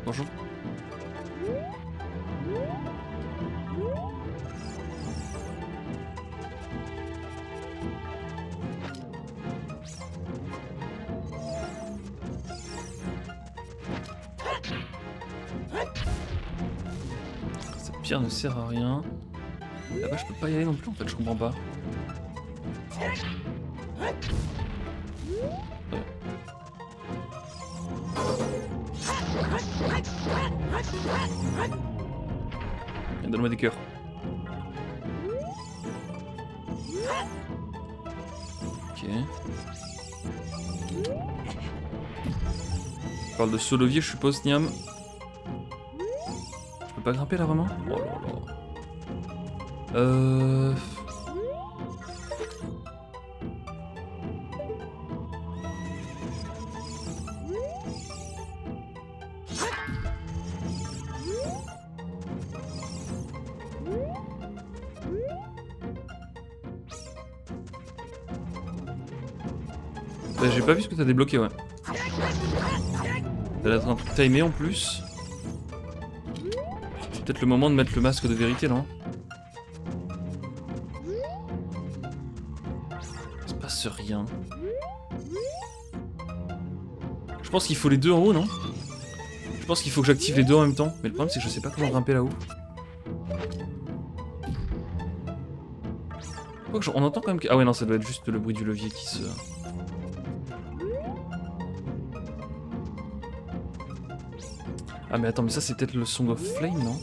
Bonjour. Cette pierre ne sert à rien. Là-bas, je peux pas y aller non plus en fait, je comprends pas. Donne-moi des cœurs. Ok. Je parle de ce levier, je suppose, Niam. Je peux pas grimper là vraiment? Oh là là. Bah, j'ai pas vu ce que t'as débloqué, ouais. T'as l'air un truc timé en plus. C'est peut-être le moment de mettre le masque de vérité, non? Il se passe rien. Je pense qu'il faut les deux en haut, non? Je pense qu'il faut que j'active les deux en même temps. Mais le problème, c'est que je sais pas comment grimper là-haut. On entend quand même que... Ah ouais, non, ça doit être juste le bruit du levier qui se... Ah mais attends, mais ça c'est peut-être le Song of Flame, non?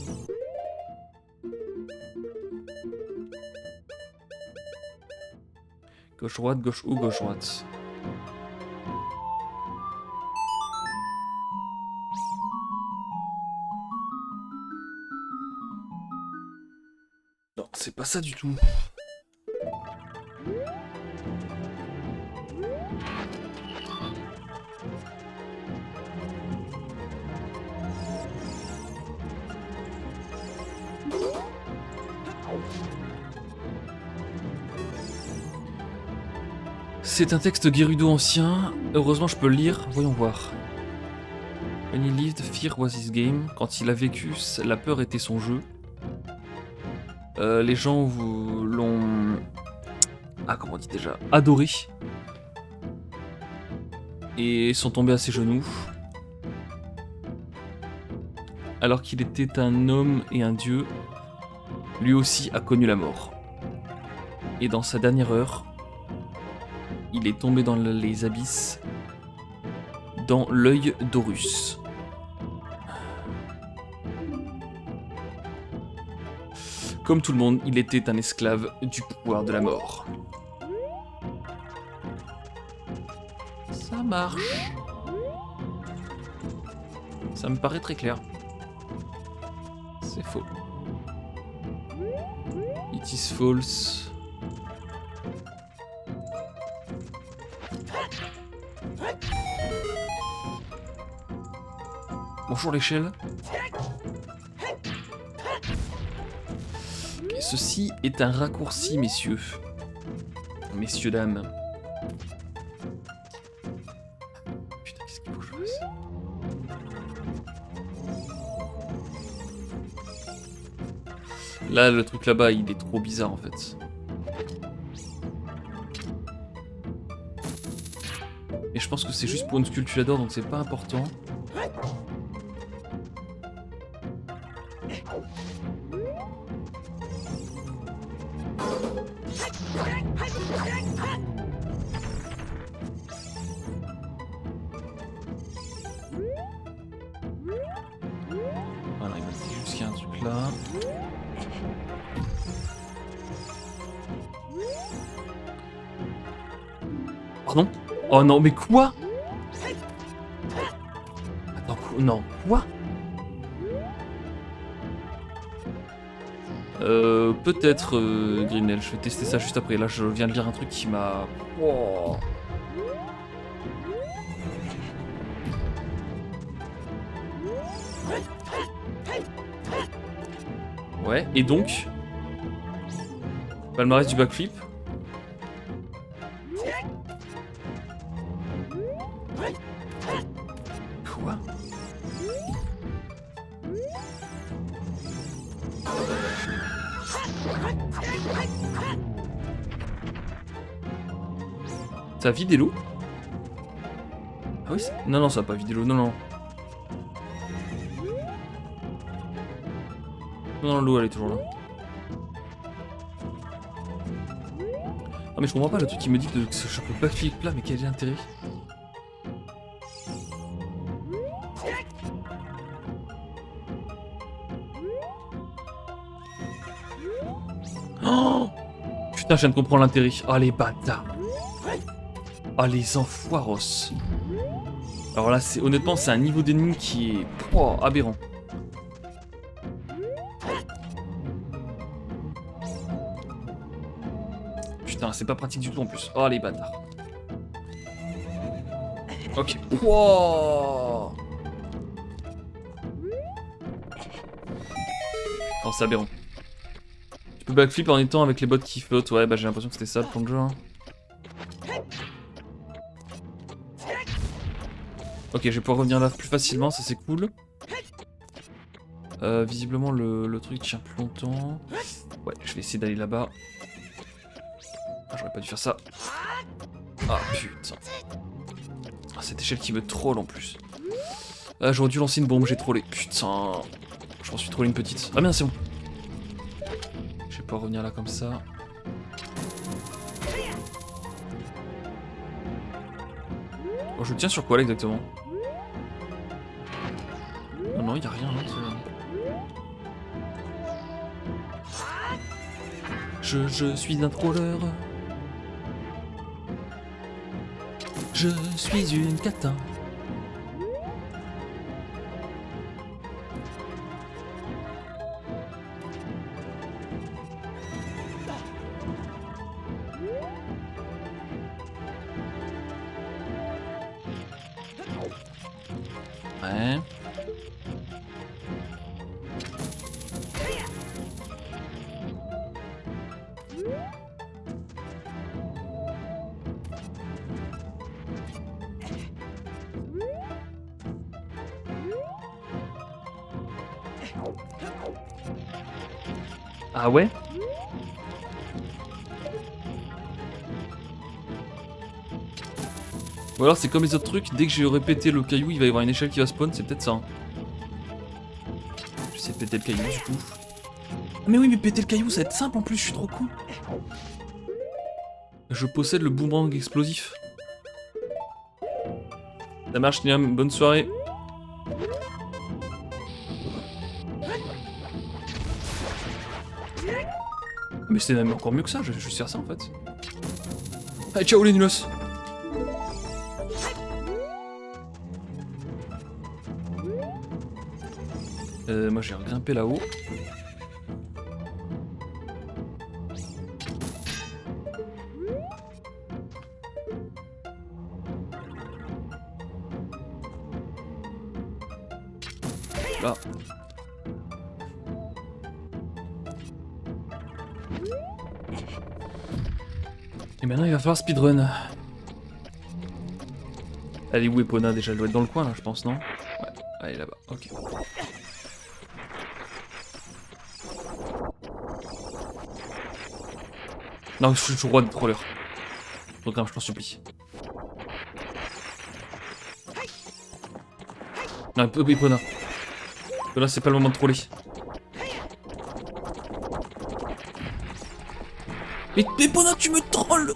Gauche-droite, gauche ou gauche-droite? Non, c'est pas ça du tout. C'est un texte Gerudo ancien, heureusement je peux le lire, voyons voir. When he lived, fear was his game. Quand il a vécu, la peur était son jeu. Les gens l'ont... Ah, comment on dit déjà? Adoré. Et sont tombés à ses genoux. Alors qu'il était un homme et un dieu, lui aussi a connu la mort. Et dans sa dernière heure, il est tombé dans les abysses, dans l'œil d'Horus. Comme tout le monde, il était un esclave du pouvoir de la mort. Ça marche. Ça me paraît très clair. C'est faux. It is false. Bonjour l'échelle. Okay, ceci est un raccourci, messieurs. Messieurs, dames. Putain, qu'est-ce qu'il faut que je fasse? Là, le truc là-bas, il est trop bizarre en fait. Et je pense que c'est juste pour une sculpture d'or, donc c'est pas important. Voilà, il m'a dit juste qu'il y a un truc là. Pardon? Oh non, mais quoi? Non, quoi? Peut-être Grinel, je vais tester ça juste après. Là, je viens de lire un truc qui m'a... Oh. Ouais, et donc... Palmarès du backflip. Quoi? Ça a vidé l'eau? Ah oui, non, non, ça a pas vidé l'eau, non, non. Non, l'eau, elle est toujours là. Ah, mais je comprends pas le truc qui me dit que je peux pas flip là, mais quel est l'intérêt? Oh putain, je viens de comprendre l'intérêt. Oh, les bâtards. Oh, les enfoiros. Alors là, honnêtement, c'est un niveau d'ennemi qui est aberrant. Putain, c'est pas pratique du tout en plus. Oh, les bâtards. Ok. Wow. Oh, c'est aberrant. Tu peux backflip en étant avec les bottes qui flottent. Ouais, bah j'ai l'impression que c'était ça le plan de jeu. Hein. Ok, je vais pouvoir revenir là plus facilement, ça c'est cool. Visiblement le truc tient plus longtemps. Ouais, je vais essayer d'aller là-bas. Ah, j'aurais pas dû faire ça. Ah putain. Ah, cette échelle qui me troll en plus. Ah, j'aurais dû lancer une bombe, j'ai trollé. Putain. Je m'en suis trollé une petite. Ah bien, c'est bon. Je vais pas revenir là comme ça. Oh, je tiens sur quoi là exactement? Non, non, y'a rien là. Je suis un troller. Je suis une catin. Ouais. Ah ouais? Ou alors c'est comme les autres trucs, dès que j'ai répété le caillou, il va y avoir une échelle qui va spawn, c'est peut-être ça. Hein. J'essaie de péter le caillou du coup. Mais oui, mais péter le caillou, ça va être simple en plus, je suis trop con. Je possède le boomerang explosif. Ça marche, Niam, bonne soirée. Mais c'est même encore mieux que ça, je vais juste faire ça en fait. Allez, ciao les nulos. Moi j'ai regrimpé là-haut. Là. Et maintenant il va falloir speedrun. Elle est où Epona déjà? Elle doit être dans le coin là je pense, non? Ouais, elle est là-bas, ok. Non, je suis toujours roi de troller. Programme, je t'en supplie. Non, Epona. Là, c'est pas le moment de troller. Mais Epona, tu me trolles!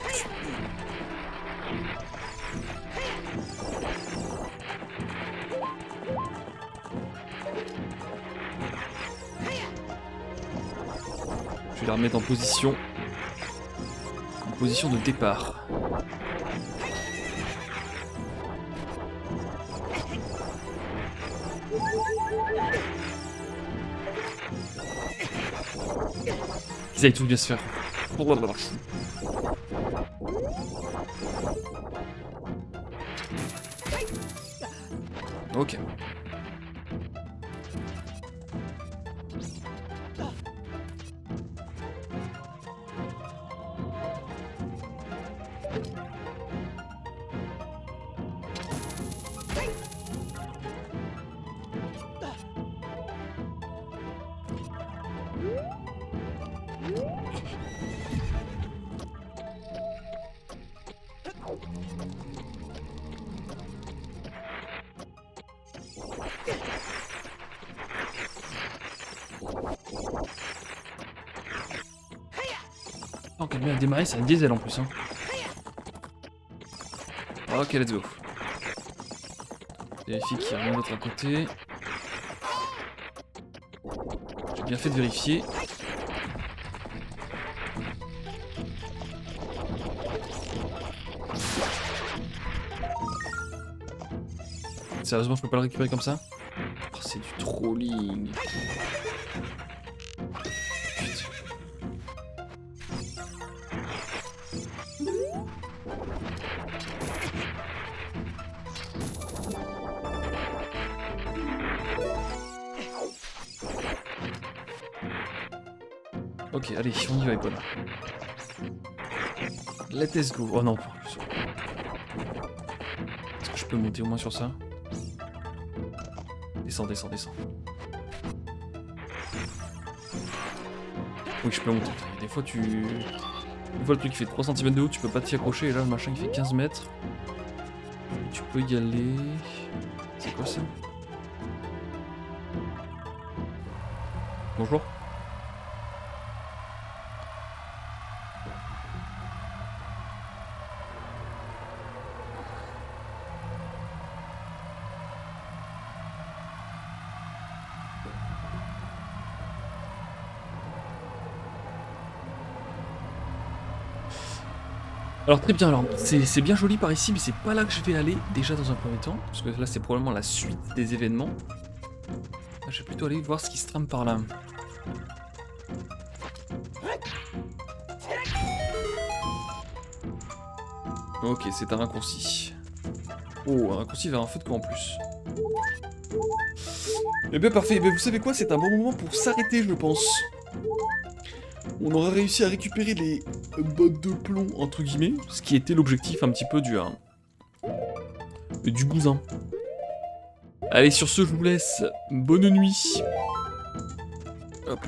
Je vais la remettre en position. En position de départ. Ils aillent tout bien se faire. Ok. Oh, qu'elle vient de démarrer, c'est un diesel en plus. Hein. Ok, let's go. Vérifie qu'il n'y a rien d'autre à côté. J'ai bien fait de vérifier. Sérieusement, je peux pas le récupérer comme ça? Oh, c'est du trolling. Putain. Ok, allez, on y va, Epona. Let's go. Oh non, pas plus. Est-ce que je peux monter au moins sur ça? Descends, descends, descends. Oui, je peux monter. Des fois, Une fois le truc qui fait 3 cm de haut, tu peux pas t'y accrocher, et là, le machin il fait 15 mètres. Et tu peux y aller... C'est quoi ça? Bonjour. Alors très bien, alors c'est bien joli par ici, mais c'est pas là que je vais aller déjà dans un premier temps, parce que là c'est probablement la suite des événements. Là, je vais plutôt aller voir ce qui se trame par là. Ok, c'est un raccourci. Oh, un raccourci vers un feu de camp en plus. Eh bien parfait, mais vous savez quoi, c'est un bon moment pour s'arrêter je pense. On aura réussi à récupérer les bottes de plomb, entre guillemets, ce qui était l'objectif un petit peu du bousin. Allez, sur ce, je vous laisse. Bonne nuit. Hop.